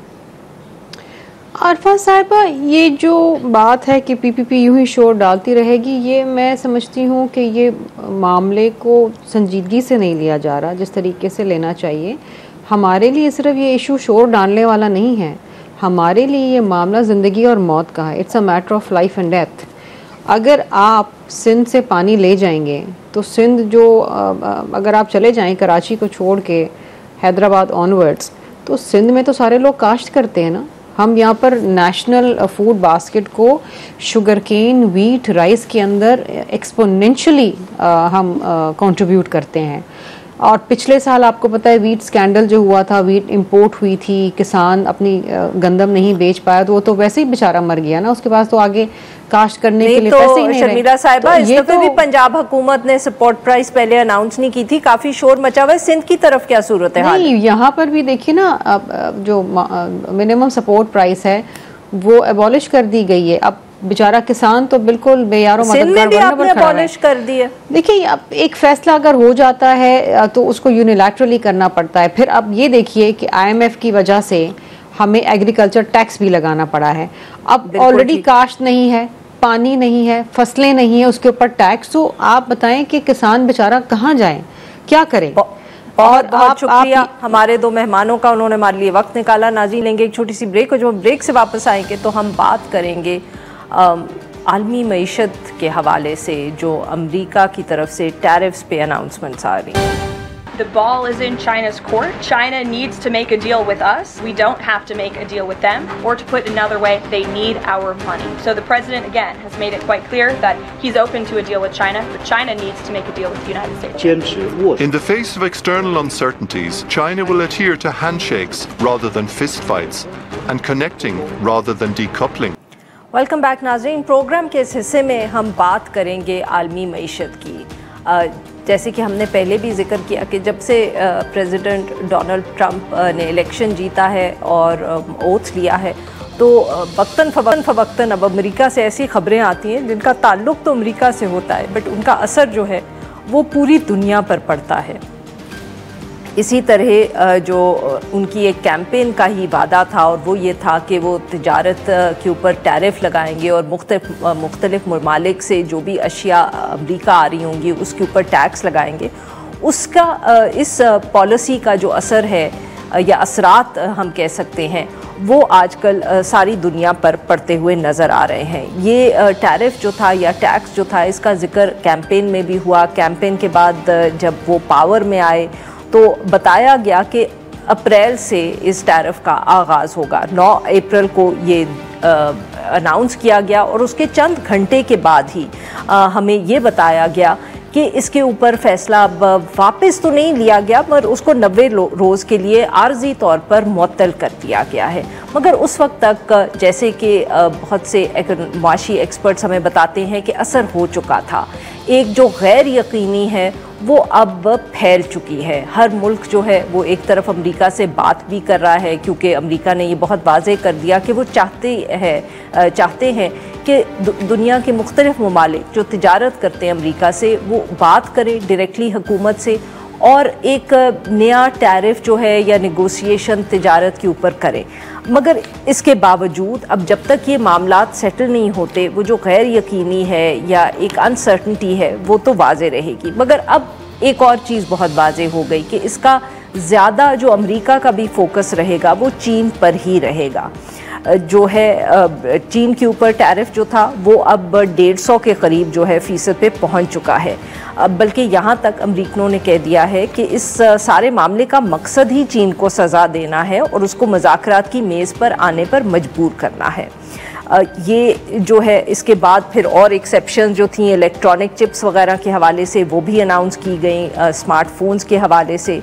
आरफा साहिबा, ये जो बात है कि PPP यूं ही शोर डालती रहेगी, ये मैं समझती हूँ कि ये मामले को संजीदगी से नहीं लिया जा रहा जिस तरीके से लेना चाहिए। हमारे लिए सिर्फ ये इशू शोर डालने वाला नहीं है, हमारे लिए ये मामला ज़िंदगी और मौत का है। It's a matter of life and death. अगर आप सिंध से पानी ले जाएंगे तो सिंध जो अगर आप चले जाएं कराची को छोड़ के हैदराबाद ऑनवर्ड्स, तो सिंध में तो सारे लोग काश्त करते हैं ना। हम यहाँ पर नेशनल फूड बास्केट को शुगर केन, वीट, राइस के अंदर एक्सपोनेंशियली हम कंट्रीब्यूट करते हैं। और पिछले साल आपको पता है वीट स्कैंडल जो हुआ था, वीट इंपोर्ट हुई थी, किसान अपनी गंदम नहीं बेच पाया, तो वो तो वैसे ही बेचारा मर गया ना, उसके पास तो आगे काश्त करने के लिए पैसे ही नहीं रहे। शर्मिला साहिबा, इस दफे भी पंजाब हुकूमत ने सपोर्ट प्राइस पहले अनाउंस नहीं की थी, काफी शोर मचा हुआ है। सिंध की तरफ क्या सूरत है? नहीं, यहाँ पर भी देखिए ना, जो मिनिमम सपोर्ट प्राइस है वो एबॉलिश कर दी गई है। अब बेचारा किसान तो बिल्कुल बेयारो अबॉलिश कर दी है। देखिए, अब एक फैसला अगर हो जाता है तो उसको यूनिलैटरली करना पड़ता है। फिर अब ये देखिए कि IMF की वजह से हमें एग्रीकल्चर टैक्स भी लगाना पड़ा है। अब ऑलरेडी काश्त नहीं है, पानी नहीं है, फसलें नहीं है, उसके ऊपर टैक्स। तो आप बताएं कि किसान बेचारा कहाँ जाए, क्या करें? बहुत बहुत शुक्रिया हमारे दो मेहमानों का, उन्होंने हमारे लिए वक्त निकाला। नाज़रीन, लेंगे एक छोटी सी ब्रेक, और जब ब्रेक से वापस आएंगे तो हम बात करेंगे आलमी मईशत के हवाले से जो अमेरिका की तरफ से टैरिफ्स पे अनाउंसमेंट्स आ रही हैं। The ball is in China's court. China needs to make a deal with us. We don't have to make a deal with them. Or to put another way, they need our money. So the president, again, has made it quite clear that he's open to a deal with China, but China needs to make a deal with the United States. In the face of external uncertainties, China will adhere to handshakes rather than fistfights, and connecting rather than decoupling. Welcome back नाज़रीन। Programme के इस हिस्से में हम बात करेंगे आलमी मईशत की। जैसे कि हमने पहले भी जिक्र किया कि जब से प्रेसिडेंट डोनाल्ड ट्रंप ने इलेक्शन जीता है और ओथ लिया है, तो वक्तन फ़वक्तन अब अमेरिका से ऐसी ख़बरें आती हैं जिनका ताल्लुक़ तो अमेरिका से होता है, बट उनका असर जो है वो पूरी दुनिया पर पड़ता है। इसी तरह जो उनकी एक कैंपेन का ही वादा था, और वो ये था कि वो तिजारत के ऊपर टैरिफ लगाएंगे और मुख्तलिफ ममालिक से जो भी अशिया अमरीका आ रही होंगी उसके ऊपर टैक्स लगाएंगे। उसका इस पॉलिसी का जो असर है या असरात हम कह सकते हैं, वो आजकल सारी दुनिया पर पड़ते हुए नज़र आ रहे हैं। ये टैरिफ जो था या टैक्स जो था, इसका जिक्र कैंपेन में भी हुआ। कैंपेन के बाद जब वो पावर में आए तो बताया गया कि अप्रैल से इस टैरिफ का आगाज़ होगा। 9 अप्रैल को ये अनाउंस किया गया, और उसके चंद घंटे के बाद ही हमें ये बताया गया कि इसके ऊपर फ़ैसला अब वापस तो नहीं लिया गया, पर उसको 90 रोज़ के लिए आर्जी तौर पर मुअत्तल कर दिया गया है। मगर उस वक्त तक जैसे कि बहुत से माशी एक्सपर्ट्स हमें बताते हैं कि असर हो चुका था। एक जो गैर यकीनी है वो अब फैल चुकी है। हर मुल्क जो है वो एक तरफ अमेरिका से बात भी कर रहा है, क्योंकि अमेरिका ने ये बहुत वाज़ेह कर दिया कि वो चाहते हैं कि दुनिया के मुख्तलिफ ममालिक जो तिजारत करते हैं अमेरिका से, वो बात करें डायरेक्टली हुकूमत से, और एक नया टैरिफ जो है या नेगोशिएशन तिजारत के ऊपर करें। मगर इसके बावजूद अब जब तक ये मामलात सेटल नहीं होते, वो जो गैर यकीनी है या एक अनसर्टनिटी है वो तो वाज़े रहेगी। मगर अब एक और चीज़ बहुत वाज़े हो गई कि इसका ज़्यादा जो अमेरिका का भी फोकस रहेगा वो चीन पर ही रहेगा। जो है चीन के ऊपर टैरिफ जो था वो अब 150 के करीब जो है फ़ीसद पे पहुंच चुका है। बल्कि यहाँ तक अमरीकनों ने कह दिया है कि इस सारे मामले का मकसद ही चीन को सज़ा देना है और उसको मुज़ाकरात की मेज़ पर आने पर मजबूर करना है। ये जो है इसके बाद फिर और एक्सेप्शन जो थी इलेक्ट्रॉनिक चिप्स वगैरह के हवाले से वो भी अनाउंस की गई, स्मार्टफोन्स के हवाले से।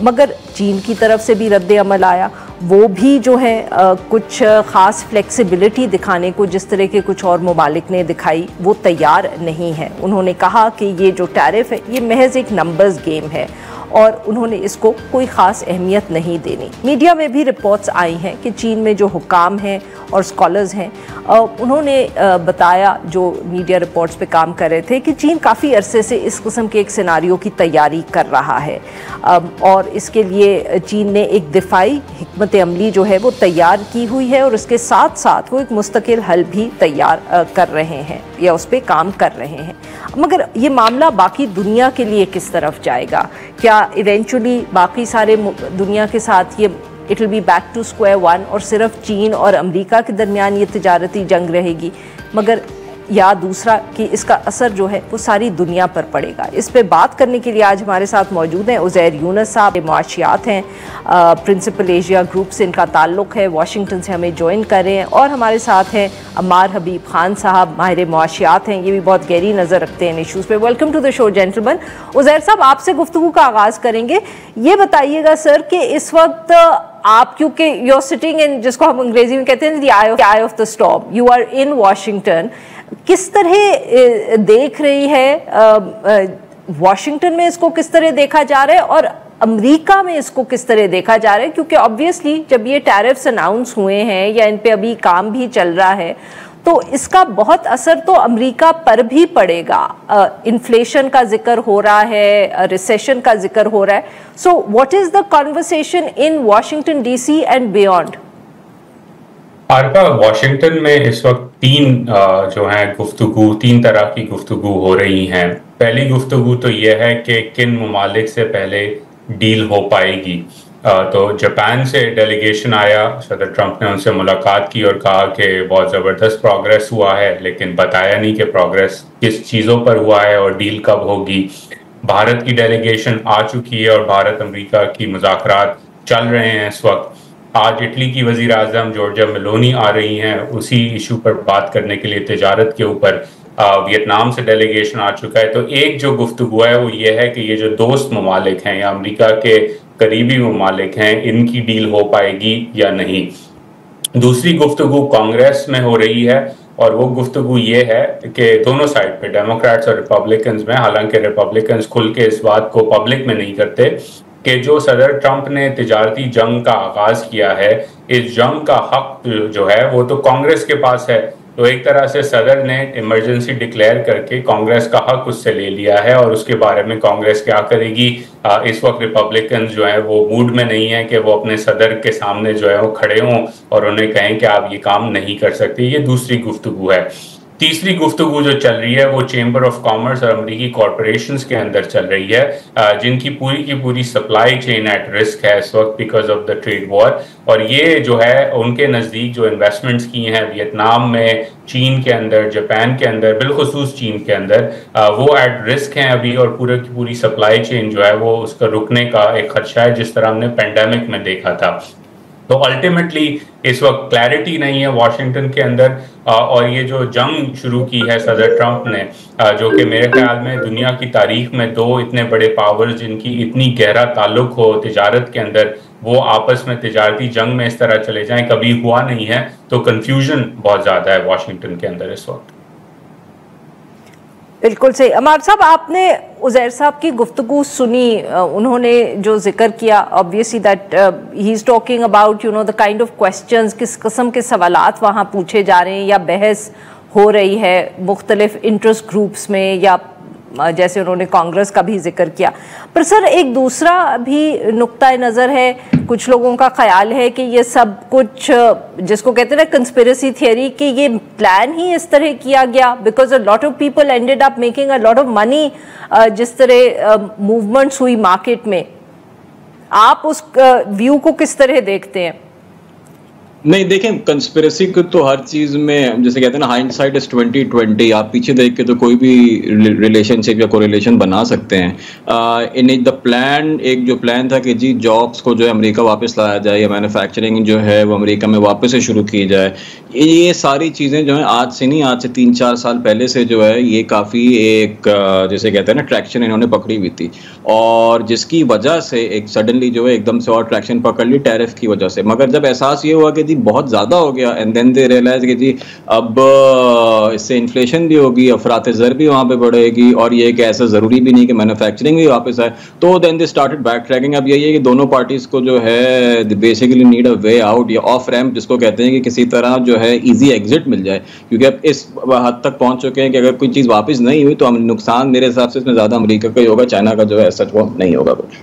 मगर चीन की तरफ से भी रद्द अमल आया। वो भी जो है कुछ ख़ास फ्लेक्सिबिलिटी दिखाने को जिस तरह के कुछ और ममालिक ने दिखाई वो तैयार नहीं है। उन्होंने कहा कि ये जो टैरिफ है ये महज एक नंबर्स गेम है और उन्होंने इसको कोई ख़ास अहमियत नहीं देनी। मीडिया में भी रिपोर्ट्स आई हैं कि चीन में जो हुकाम हैं और स्कॉलर्स हैं उन्होंने बताया, जो मीडिया रिपोर्ट्स पे काम कर रहे थे, कि चीन काफ़ी अरसे से इस किस्म के एक सिनारियो की तैयारी कर रहा है और इसके लिए चीन ने एक दिफाई हिकमत अमली जो है वो तैयार की हुई है और उसके साथ साथ वो एक मुस्तकिल हल भी तैयार कर रहे हैं या उस पर काम कर रहे हैं। मगर ये मामला बाकी दुनिया के लिए किस तरफ जाएगा? क्या इवेंचुअली बाकी सारे दुनिया के साथ ये it will be back to square one और सिर्फ चीन और अमेरिका के दरमियान ये तिजारती जंग रहेगी? मगर या दूसरा कि इसका असर जो है वो सारी दुनिया पर पड़ेगा। इस पे बात करने के लिए आज हमारे साथ मौजूद हैं उज़ैर यूनुस साहब, मुआशियात हैं, प्रिंसिपल एशिया ग्रुप से इनका ताल्लुक़ है, वाशिंगटन से हमें ज्वाइन कर रहे हैं। और हमारे साथ हैं अम्मार हबीब खान साहब, माहिर मुआशियात हैं, ये भी बहुत गहरी नज़र रखते हैं इन इशूज़ पे। Welcome to the show gentleman. Uzair साहब, आपसे गुफ्तगू का आगाज़ करेंगे। ये बताइएगा सर कि इस वक्त आप, क्योंकि यू आर सिटिंग इन, जिसको हम अंग्रेजी में कहते हैं the eye of the storm, you are in Washington, किस तरह देख रही है वाशिंगटन में इसको किस तरह देखा जा रहा है और अमेरिका में इसको किस तरह देखा जा रहा है? क्योंकि ऑब्वियसली जब ये टैरिफ्स अनाउंस हुए हैं या इन पे अभी काम भी चल रहा है तो इसका बहुत असर तो अमेरिका पर भी पड़ेगा। इन्फ्लेशन का जिक्र हो रहा है, रिसेशन का जिक्र हो रहा है। So what is the conversation in Washington DC and beyond? Arfa, Washington में इस वक्त तीन तरह की गुफ्तगू हो रही हैं। पहली गुफ्तगू तो यह है कि किन ममालिक से पहले डील हो पाएगी। तो जापान से डेलीगेशन आया, सदर ट्रंप ने उनसे मुलाकात की और कहा कि बहुत ज़बरदस्त प्रोग्रेस हुआ है, लेकिन बताया नहीं कि प्रोग्रेस किस चीज़ों पर हुआ है और डील कब होगी। भारत की डेलीगेशन आ चुकी है और भारत अमेरिका की मुज़ाकरात चल रहे हैं इस वक्त। आज इटली की वज़ीर आज़म जॉर्जिया मेलोनी आ रही हैं उसी इशू पर बात करने के लिए, तिजारत के ऊपर। वियतनाम से डेलीगेशन आ चुका है। तो एक जो गुफ्तगू है वो ये है कि ये जो दोस्त ममालिक हैं या अमेरिका के करीबी ममालिक हैं, इनकी डील हो पाएगी या नहीं। दूसरी गुफ्तगू कांग्रेस में हो रही है और वो गुफ्तगू ये है कि दोनों साइड पे, डेमोक्रेट्स और रिपब्लिकन्स में, हालांकि रिपब्लिकन्स खुल के इस बात को पब्लिक में नहीं करते, कि जो सदर ट्रंप ने तिजारती जंग का आगाज किया है, इस जंग का हक जो है वो तो कांग्रेस के पास है। तो एक तरह से सदर ने इमरजेंसी डिक्लेयर करके कांग्रेस का हक उससे ले लिया है और उसके बारे में कांग्रेस क्या करेगी, इस वक्त रिपब्लिकन जो है वो मूड में नहीं है कि वो अपने सदर के सामने जो है वो खड़े हों और उन्हें कहें कि आप ये काम नहीं कर सकते। ये दूसरी गुफ्तगू है। तीसरी गुफ्तगू जो चल रही है वो चेंबर ऑफ कॉमर्स और अमरीकी कॉरपोरेशंस के अंदर चल रही है, जिनकी पूरी की पूरी सप्लाई चेन एट रिस्क है इस वक्त because of the trade war. और ये जो है उनके नज़दीक जो इन्वेस्टमेंट्स की हैं वियतनाम में, चीन के अंदर, जापान के अंदर, बिलखुसूस चीन के अंदर, वो एट रिस्क हैं अभी और पूरी की पूरी सप्लाई चेन जो है वो उसका रुकने का एक खदशा है, जिस तरह हमने पेंडेमिक में देखा था। तो अल्टीमेटली इस वक्त क्लैरिटी नहीं है वाशिंगटन के अंदर। और ये जो जंग शुरू की है सदर ट्रंप ने, जो कि मेरे ख्याल में दुनिया की तारीख में दो इतने बड़े पावर्स जिनकी इतनी गहरा ताल्लुक हो तिजारत के अंदर, वो आपस में तिजारती जंग में इस तरह चले जाएं, कभी हुआ नहीं है। तो कंफ्यूजन बहुत ज़्यादा है वाशिंगटन के अंदर इस वक्त। बिल्कुल सही। अमार साहब, आपने उज़ैर साहब की गुफ्तगू सुनी, उन्होंने जो जिक्र किया, obviously that he is talking about you know the kind of questions, किस किस्म के सवालात वहाँ पूछे जा रहे हैं या बहस हो रही है मुख्तलिफ इंटरेस्ट ग्रुप्स में, या जैसे उन्होंने कांग्रेस का भी जिक्र किया। पर सर एक दूसरा भी नुक्ता नज़र है, कुछ लोगों का ख्याल है कि ये सब कुछ जिसको कहते हैं ना कंस्पिरेसी थियरी, कि ये प्लान ही इस तरह किया गया because a lot of people ended up making a lot of money जिस तरह मूवमेंट्स हुई मार्केट में। आप उस व्यू को किस तरह देखते हैं? नहीं, देखें, कंस्पिरेसी को तो हर चीज में, जैसे कहते हैं ना, हाइंडसाइट इज 20/20, आप पीछे देख के तो कोई भी रिलेशनशिप या कोरिलेशन बना सकते हैं। इन द प्लान, एक जो प्लान था कि जी जॉब्स को जो है अमेरिका वापस लाया जाए या मैन्युफैक्चरिंग जो है वो अमेरिका में वापस से शुरू की जाए, ये सारी चीज़ें जो है आज से नहीं, आज से 3-4 साल पहले से जो है ये काफ़ी एक जैसे कहते हैं ना ट्रैक्शन इन्होंने पकड़ी हुई थी, और जिसकी वजह से एक सडनली जो है एकदम से और ट्रैक्शन पकड़ ली टैरिफ की वजह से। मगर जब एहसास ये हुआ कि बहुत ज़्यादा हो गया, एंड देन दे रियलाइज कि जी अब इससे इन्फ्लेशन भी होगी, अफरात ज़र भी वहाँ पे बढ़ेगी, और ये कि ऐसा ज़रूरी भी नहीं कि मैन्युफैक्चरिंग भी वापस आए। तो then they started backtracking. अब यही है कि दोनों पार्टीज़ को जो है basically need a way out या ऑफ रैम्प, जिसको कहते हैं कि किसी तरह जो है ईजी एग्जिट मिल जाए, क्योंकि अब इस हद तक पहुँच चुके हैं कि अगर कोई चीज़ वापस नहीं हुई तो नुकसान मेरे हिसाब से इसमें ज़्यादा अमेरिका का ही होगा, चाइना का जो है सच वो नहीं होगा कुछ।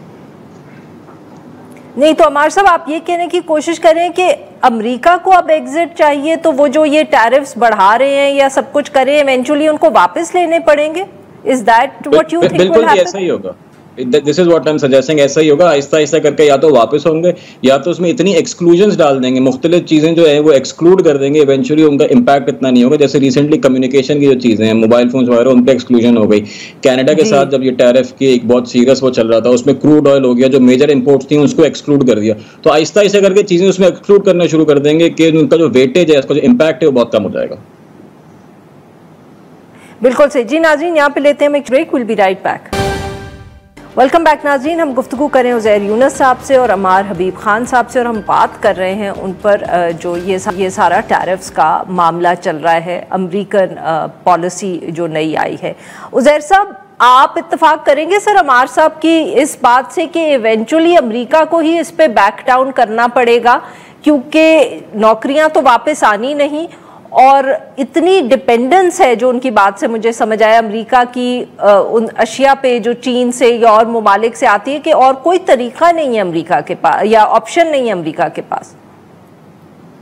नहीं तो अमार साहब, आप ये कहने की कोशिश करें कि अमेरिका को अब एग्जिट चाहिए, तो वो जो ये टैरिफ्स बढ़ा रहे हैं या सब कुछ करें, इवेंचुअली उनको वापस लेने पड़ेंगे? Is that what you think will happen? ऐसा ही होगा। This is what I am suggesting, ऐसा ही होगा। आहिस्ता आहिस्ता करके या तो वापस होंगे या तो उसमें इतनी एक्सक्लूजन्स डाल देंगे, मुख्तलिफ चीज़ें जो है वो एक्सक्लूड कर देंगे, इवेंचुअली उनका इम्पैक्ट इतना नहीं होगा। जैसे रिसेंटली कम्युनिकेशन की जो चीज़ें हैं, मोबाइल फोन वगैरह, उन पर एक्सक्लूजन हो गई। कनाडा के साथ जब ये टैरिफ की एक बहुत सीरियस वो चल रहा था, उसमें क्रूड ऑयल हो गया, जो मेजर इंपोर्ट्स थी उसको एक्सक्लूड कर दिया। तो आहिस्ता आहिस्ता करके चीज़ें उसमें एक्सक्लूड करना शुरू कर देंगे कि उनका जो वेटेज है, उसका जो इम्पैक्ट है वो बहुत कम हो जाएगा। बिल्कुल सही जी। नाज़रीन, यहाँ पे लेते हैं एक break, will be right back. Welcome back नाज़रीन। हम गुफ्तगू करें उज़ैर यूनुस साहब से और अमार हबीब खान साहब से, और हम बात कर रहे हैं उन पर जो ये सारा टैरिफ्स का मामला चल रहा है, अमेरिकन पॉलिसी जो नई आई है। उज़ैर साहब, आप इत्तेफाक करेंगे सर अमार साहब की इस बात से कि इवेंचुअली अमेरिका को ही इस पे बैक डाउन करना पड़ेगा, क्योंकि नौकरियां तो वापस आनी नहीं और इतनी डिपेंडेंस है जो उनकी बात से मुझे समझ आया अमेरिका की उन अशिया पे जो चीन से या और ममालिक से आती है, कि और कोई तरीका नहीं है अमेरिका के पास या ऑप्शन नहीं है अमेरिका के पास?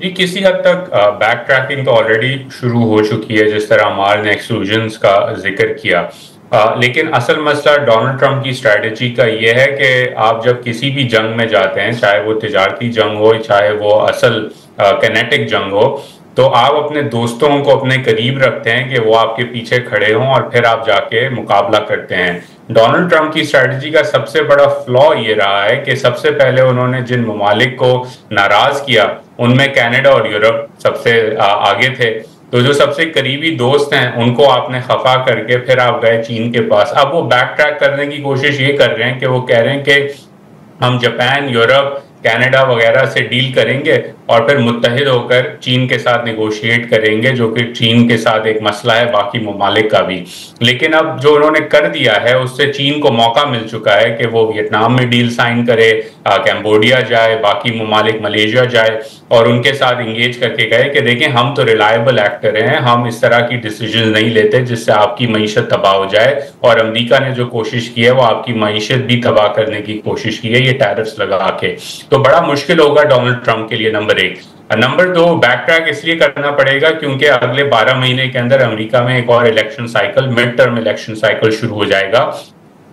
जी, किसी हद तक बैक ट्रैकिंग तो ऑलरेडी शुरू हो चुकी है, जिस तरह अमार ने एक्सक्लूजन्स का जिक्र किया। लेकिन असल मसला डोनाल्ड ट्रंप की स्ट्रैटेजी का ये है कि आप जब किसी भी जंग में जाते हैं, चाहे वो तिजारती जंग हो, चाहे वो असल किनेटिक जंग हो, तो आप अपने दोस्तों को अपने करीब रखते हैं कि वो आपके पीछे खड़े हों और फिर आप जाके मुकाबला करते हैं। डोनाल्ड ट्रंप की स्ट्रैटेजी का सबसे बड़ा फ्लॉ ये रहा है कि सबसे पहले उन्होंने जिन ममालिक को नाराज किया उनमें कनाडा और यूरोप सबसे आगे थे। तो जो सबसे करीबी दोस्त हैं उनको आपने खफा करके फिर आप गए चीन के पास। अब वो बैक ट्रैक करने की कोशिश ये कर रहे हैं कि वो कह रहे हैं कि हम जापान, यूरोप, कनाडा वगैरह से डील करेंगे और फिर मुत्तहिद होकर चीन के साथ नेगोशिएट करेंगे, जो कि चीन के साथ एक मसला है बाकी ममालिक का भी। लेकिन अब जो उन्होंने कर दिया है उससे चीन को मौका मिल चुका है कि वो वियतनाम में डील साइन करे, कैम्बोडिया जाए, बाकी ममालिक मलेशिया जाए और उनके साथ इंगेज करके गए कि देखें हम तो रिलायबल एक्टर हैं, हम इस तरह की डिसीजन नहीं लेते जिससे आपकी मईशत तबाह हो जाए। और अमेरिका ने जो कोशिश की है वो आपकी मईशत भी तबाह करने की कोशिश की है ये टैरिफ्स लगा के। तो बड़ा मुश्किल होगा डोनाल्ड ट्रंप के लिए, नंबर एक। नंबर दो, बैक ट्रैक इसलिए करना पड़ेगा क्योंकि अगले 12 महीने के अंदर अमेरिका में एक और election cycle, mid term election cycle शुरू हो जाएगा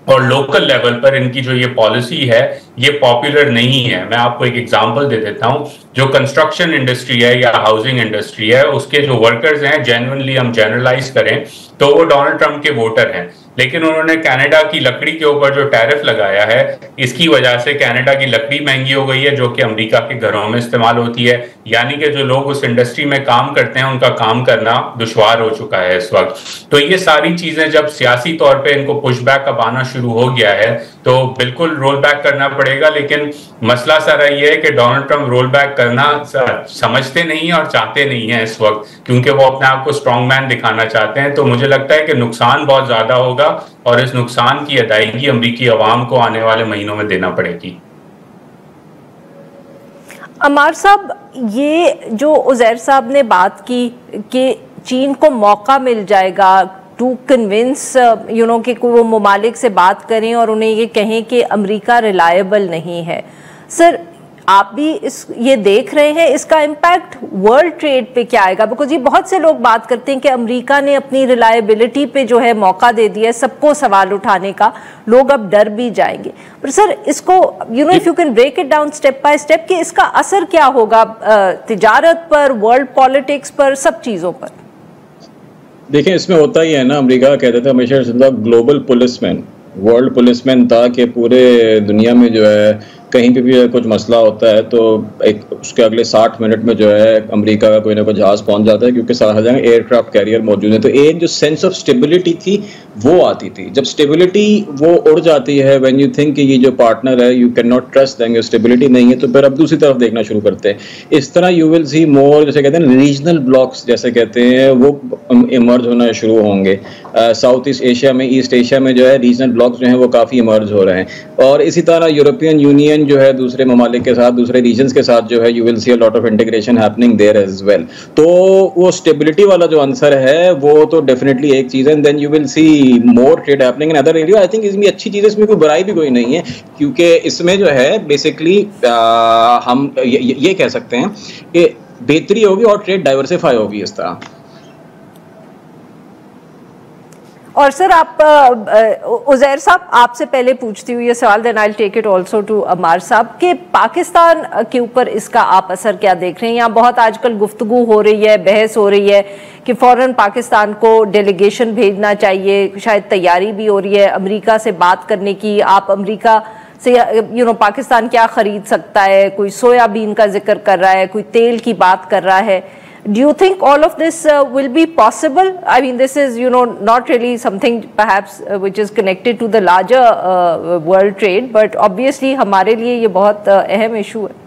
और लोकल लेवल पर इनकी जो ये पॉलिसी है ये पॉपुलर नहीं है। मैं आपको एक एग्जांपल दे देता हूं, जो कंस्ट्रक्शन इंडस्ट्री है या हाउसिंग इंडस्ट्री है उसके जो वर्कर्स हैं, जेन्युइनली हम जनरलाइज करें तो वो डोनाल्ड ट्रंप के वोटर हैं, लेकिन उन्होंने कनाडा की लकड़ी के ऊपर जो टैरिफ लगाया है इसकी वजह से कनाडा की लकड़ी महंगी हो गई है जो कि अमेरिका के घरों में इस्तेमाल होती है। यानी कि जो लोग उस इंडस्ट्री में काम करते हैं उनका काम करना दुश्वार हो चुका है इस वक्त। तो ये सारी चीजें जब सियासी तौर पे इनको पुशबैक अब आना शुरू हो गया है तो बिल्कुल रोल बैक करना पड़ेगा। लेकिन मसला सारा ये है कि डोनाल्ड ट्रंप रोल बैक करना समझते नहीं है और चाहते नहीं है इस वक्त, क्योंकि वो अपने आप को स्ट्रॉन्ग मैन दिखाना चाहते हैं। तो मुझे लगता है कि नुकसान बहुत ज्यादा होगा और इस नुकसान की अदायगी अमेरिकी अवाम को आने वाले महीनों में देना पड़ेगी। अमार साहब, ये जो उज़ैर साहब ने बात की कि चीन को मौका मिल जाएगा टू कन्विंस कि वो ममालिक से बात करें और उन्हें ये कहें कि अमेरिका रिलायबल नहीं है, सर आप भी ये देख रहे हैं इसका इम्पैक्ट वर्ल्ड ट्रेड पे क्या आएगा? बिकॉज ये बहुत से लोग बात करते हैं कि अमेरिका ने अपनी रिलायबिलिटी पे जो है मौका दे दिया है सबको सवाल उठाने का, लोग अब डर भी जाएंगे। पर सर इसको if you can break it down step by step कि इसका असर क्या होगा तिजारत पर, वर्ल्ड पॉलिटिक्स पर, सब चीज़ों पर? देखिए इसमें होता ही है ना, अमेरिका कहते थे हमेशा ग्लोबल पुलिसमैन, वर्ल्ड पुलिसमैन था कि पूरे दुनिया में जो है कहीं पे भी कुछ मसला होता है तो एक उसके अगले 60 मिनट में जो है अमेरिका का कोई ना कोई जहाज पहुंच जाता है क्योंकि सारा जगह एयरक्राफ्ट कैरियर मौजूद है। तो एक जो सेंस ऑफ स्टेबिलिटी थी वो आती थी। जब स्टेबिलिटी वो उड़ जाती है, व्हेन यू थिंक कि ये जो पार्टनर है यू कैन नॉट ट्रस्ट देंगे, स्टेबिलिटी नहीं है, तो फिर अब दूसरी तरफ देखना शुरू करते हैं। इस तरह यू विल सी मोर, जैसे कहते हैं रीजनल ब्लॉक्स जैसे कहते हैं, वो इमर्ज होना शुरू होंगे। साउथ ईस्ट एशिया में, ईस्ट एशिया में जो है रीजनल ब्लॉक्स जो हैं वो काफ़ी इमर्ज हो रहे हैं। और इसी तरह यूरोपियन यूनियन जो है दूसरे ममालिक के साथ, दूसरे रीजन्स के साथ जो है you will see a lot of integration happening there as well. तो वो स्टेबिलिटी वाला जो आंसर है वो तो डेफिनेटली एक चीज़ है। Then you will see more trade happening in other area. I think इसमें अच्छी चीज़ है, इसमें कोई बुराई भी कोई नहीं है क्योंकि इसमें जो है बेसिकली हम ये कह सकते हैं कि बेहतरी होगी और ट्रेड डाइवर्सिफाई होगी इस तरह। और सर आप उज़ैर साहब आपसे पहले पूछती हुई ये सवाल, then I will take it also to Ammar साहब, कि पाकिस्तान के ऊपर इसका आप असर क्या देख रहे हैं? यहाँ बहुत आजकल गुफ्तगू हो रही है, बहस हो रही है कि फ़ौरन पाकिस्तान को डेलीगेशन भेजना चाहिए, शायद तैयारी भी हो रही है अमेरिका से बात करने की। आप अमेरिका से पाकिस्तान क्या खरीद सकता है, कोई सोयाबीन का जिक्र कर रहा है, कोई तेल की बात कर रहा है। Do you think all of this will be possible? I mean, this is, not really something perhaps which is connected to the larger world trade, but obviously हमारे लिए ये बहुत अहम इशू है।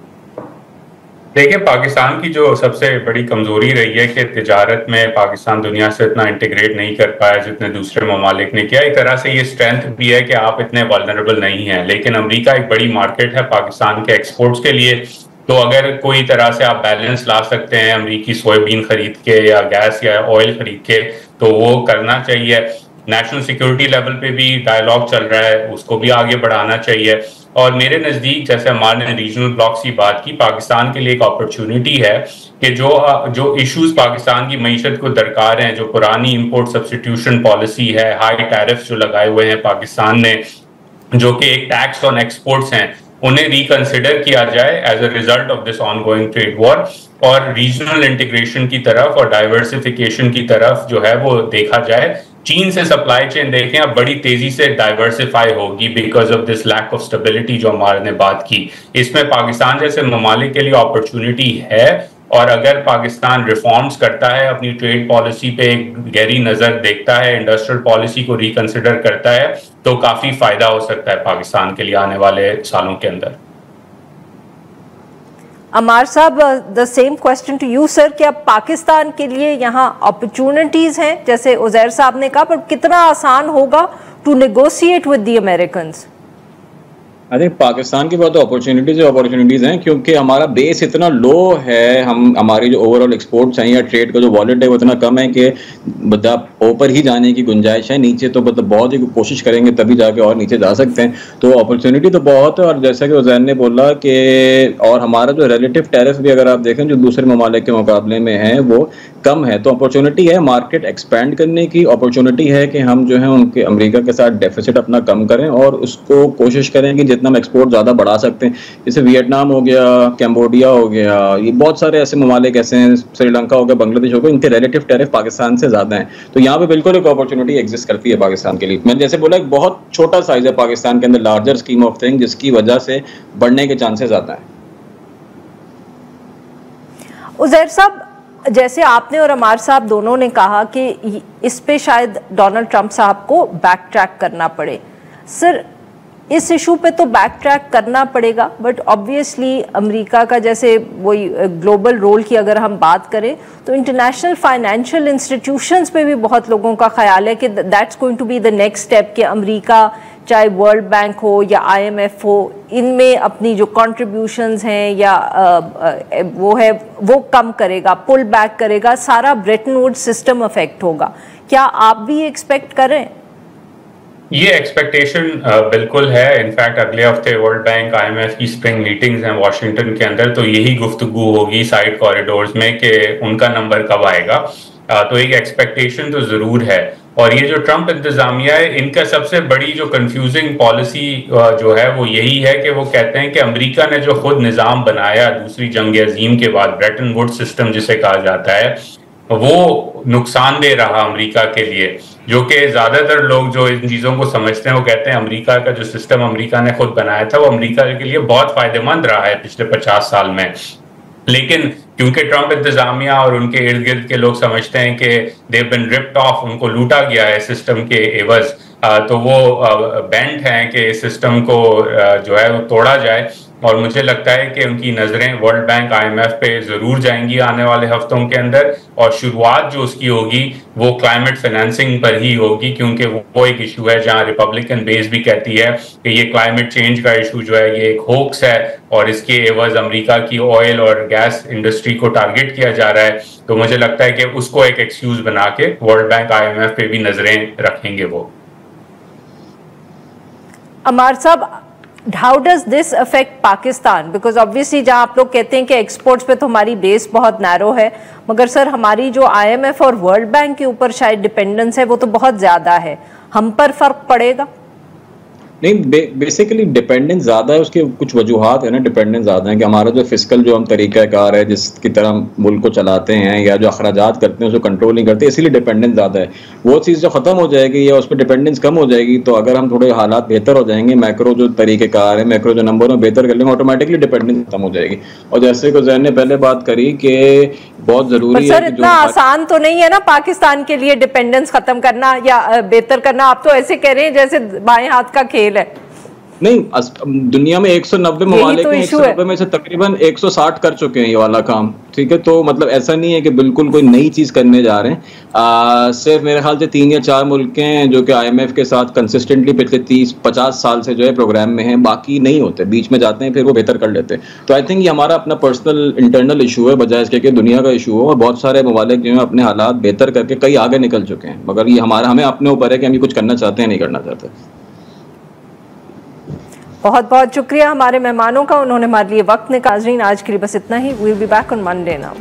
देखिए, पाकिस्तान की जो सबसे बड़ी कमजोरी रही है कि तिजारत में पाकिस्तान दुनिया से इतना इंटीग्रेट नहीं कर पाया जितने दूसरे ममालिक ने किया। एक तरह से ये स्ट्रेंथ भी है कि आप इतने वल्नरेबल नहीं हैं, लेकिन अमेरिका एक बड़ी मार्केट है पाकिस्तान के एक्सपोर्ट्स के लिए। तो अगर कोई तरह से आप बैलेंस ला सकते हैं अमेरिकी सोयाबीन खरीद के या गैस या ऑयल खरीद के, तो वो करना चाहिए। नेशनल सिक्योरिटी लेवल पे भी डायलॉग चल रहा है, उसको भी आगे बढ़ाना चाहिए। और मेरे नज़दीक, जैसे हमारे ने रीजनल ब्लॉक्स की बात की, पाकिस्तान के लिए एक अपॉर्चुनिटी है कि जो इश्यूज पाकिस्तान की मईशत को दरकार हैं, जो पुरानी इंपोर्ट सब्स्टिट्यूशन पॉलिसी है, हाई टैरिफ्स जो लगाए हुए हैं पाकिस्तान ने, जो कि एक टैक्स ऑन एक्सपोर्ट्स हैं, उन्हें रिकंसिडर किया जाए as a result of this ongoing trade war, और रीजनल इंटीग्रेशन की तरफ और डाइवर्सिफिकेशन की तरफ जो है वो देखा जाए। चीन से सप्लाई चेन देखें अब बड़ी तेजी से डाइवर्सिफाई होगी because of this lack of stability जो हमारे ने बात की। इसमें पाकिस्तान जैसे ममालिक के लिए अपॉर्चुनिटी है, और अगर पाकिस्तान रिफॉर्म्स करता है, अपनी ट्रेड पॉलिसी पे एक गहरी नजर देखता है, इंडस्ट्रियल पॉलिसी को रिकंसिडर करता है, तो काफी फायदा हो सकता है पाकिस्तान के लिए आने वाले सालों के अंदर। अमार साहब, the same question to you sir, क्या पाकिस्तान के लिए यहाँ अपॉर्चुनिटीज हैं जैसे उजैर साहब ने कहा, पर कितना आसान होगा to negotiate with the Americans? I think Pakistan की बात तो अपॉर्चुनिटीज हैं, क्योंकि हमारा बेस इतना लो है, हमारी जो ओवरऑल एक्सपोर्ट्स हैं या ट्रेड का जो वॉलेट है वो इतना कम है कि ऊपर ही जाने की गुंजाइश है, नीचे तो मतलब बहुत ही कोशिश करेंगे तभी जाके और नीचे जा सकते हैं। तो अपॉर्चुनिटी तो बहुत है, और जैसा कि उज़ैर ने बोला कि और हमारा जो रिलेटिव टैरिफ भी अगर आप देखें जो दूसरे ममालिक के मुकाबले में है वो कम है, तो अपॉर्चुनिटी है मार्केट एक्सपैंड करने की, अपॉर्चुनिटी है कि हम जो है उनके अमेरिका के साथ डेफिसिट अपना कम करें और उसको कोशिश करें कि जितना हम एक्सपोर्ट ज़्यादा बढ़ा सकते हैं। जैसे वियतनाम हो गया, कैम्बोडिया हो गया, ये बहुत सारे ऐसे ममालिक ऐसे हैं, श्रीलंका हो गया, बांग्लादेश हो गया, इनके रिलेटिव टैरिफ पाकिस्तान से ज़्यादा हैं, तो यहाँ पे बिल्कुल एक अपॉर्चुनिटी एग्जिस्ट करती है पाकिस्तान के लिए। मैंने जैसे बोला एक बहुत छोटा साइज है पाकिस्तान के अंदर, लार्जर स्कीम ऑफ थिंग, जिसकी वजह से बढ़ने के चांसेस ज़्यादा हैं। उज़ैर साहब, जैसे आपने और अमार साहब दोनों ने कहा कि इस पे शायद डोनाल्ड ट्रंप साहब को बैक ट्रैक करना पड़े, सर इस इशू पे तो बैक ट्रैक करना पड़ेगा, बट ऑब्वियसली अमेरिका का जैसे वही ग्लोबल रोल की अगर हम बात करें तो इंटरनेशनल फाइनेंशियल इंस्टीट्यूशंस पे भी बहुत लोगों का ख्याल है कि that's going to be the next step, कि अमेरिका चाहे वर्ल्ड बैंक हो या IMF हो, इनमें अपनी जो कॉन्ट्रीब्यूशंस हैं या वो कम करेगा, पुल बैक करेगा, सारा ब्रेटन वुड्स सिस्टम अफेक्ट होगा। क्या आप भी एक्सपेक्ट करें? ये एक्सपेक्टेशन बिल्कुल है। इनफैक्ट अगले हफ्ते वर्ल्ड बैंक IMF की स्प्रिंग मीटिंग्स हैं वॉशिंगटन के अंदर, तो यही गुफ्तगू होगी साइड कॉरिडोर्स में कि उनका नंबर कब आएगा। तो एक एक्सपेक्टेशन तो जरूर है। और ये जो ट्रंप इंतजामिया है, इनका सबसे बड़ी जो कंफ्यूजिंग पॉलिसी जो है वो यही है कि वो कहते हैं कि अमेरिका ने जो खुद निज़ाम बनाया दूसरी जंग अजीम के बाद, ब्रेटन वुड्स सिस्टम जिसे कहा जाता है, वो नुकसानदेह रहा अमेरिका के लिए। जो कि ज़्यादातर लोग जो इन चीज़ों को समझते हैं वो कहते हैं अमेरिका का जो सिस्टम अमेरिका ने खुद बनाया था वो अमेरिका के लिए बहुत फ़ायदेमंद रहा है पिछले 50 साल में। लेकिन क्योंकि ट्रंप इंतजामिया और उनके इर्द गिर्द के लोग समझते हैं कि they have been ripped off, उनको लूटा गया है सिस्टम के एवज, तो वो बेंट हैं कि सिस्टम को जो है वो तोड़ा जाए। और मुझे लगता है कि उनकी नज़रें वर्ल्ड बैंक IMF पे ज़रूर जाएंगी आने वाले हफ्तों के अंदर, और शुरुआत जो उसकी होगी वो क्लाइमेट फाइनेंसिंग पर ही होगी, क्योंकि वो एक इशू है जहां रिपब्लिकन बेस भी कहती है कि ये क्लाइमेट चेंज का इशू जो है ये एक होक्स है और इसके एवज अमेरिका की ऑयल और गैस इंडस्ट्री को टारगेट किया जा रहा है। तो मुझे लगता है कि उसको एक एक्सक्यूज बना के वर्ल्ड बैंक IMF पे भी नज़रें रखेंगे वो। अमार साहब, how does this affect Pakistan? Because obviously जहां आप लोग कहते हैं कि एक्सपोर्ट्स पे तो हमारी बेस बहुत नैरो है, मगर सर हमारी जो IMF और वर्ल्ड बैंक के ऊपर शायद डिपेंडेंस है वो तो बहुत ज़्यादा है, हम पर फर्क पड़ेगा? नहीं, बेसिकली डिपेंडेंस ज़्यादा है, उसके कुछ वजूहात है ना, डिपेंडेंस ज़्यादा है कि हमारा जो फिस्कल जो हम तरीक़ाकार है जिसकी तरह मुल्क को चलाते हैं या जो अखराजात करते हैं उसको कंट्रोल नहीं करते, इसीलिए डिपेंडेंस ज़्यादा है। वो चीज़ जो ख़त्म हो जाएगी या उस पर डिपेंडेंस कम हो जाएगी, तो अगर हम थोड़े हालात बेहतर हो जाएंगे, मैक्रो जो तरीक़ेकार है, मैक्रो जो नंबर में बेहतर कर लेंगे, ऑटोमेटिकली डिपेंडेंस खत्म हो जाएगी। और जैसे कि ज़ैन ने पहले बात करी कि बहुत ज़रूरी है, सर इतना आसान तो नहीं है ना पाकिस्तान के लिए डिपेंडेंस ख़त्म करना या बेहतर करना। आप तो ऐसे कह रहे हैं जैसे बाएं हाथ का खेल है। नहीं, दुनिया में 190 ममालिक हैं, 190 में से तकरीबन 160 कर चुके हैं ये वाला काम, ठीक है। तो मतलब ऐसा नहीं है कि बिल्कुल कोई नई चीज करने जा रहे हैं। सिर्फ मेरे ख्याल से 3 या 4 मुल्क हैं जो कि IMF के साथ कंसिस्टेंटली पिछले 30-50 साल से जो है प्रोग्राम में हैं, बाकी नहीं होते, बीच में जाते हैं फिर वो बेहतर कर लेते हैं। तो आई थिंक ये हमारा अपना पर्सनल इंटरनल इशू है बजाय इसके कि दुनिया का इशू हो। और बहुत सारे ममालिक जो है अपने हालात बेहतर करके कई आगे निकल चुके हैं, मगर ये हमें अपने ऊपर है कि हम ये कुछ करना चाहते हैं नहीं करना चाहते। बहुत बहुत शुक्रिया हमारे मेहमानों का, उन्होंने हमारे लिए वक्त निकाला। आज के लिए बस इतना ही। We will be back on Monday now.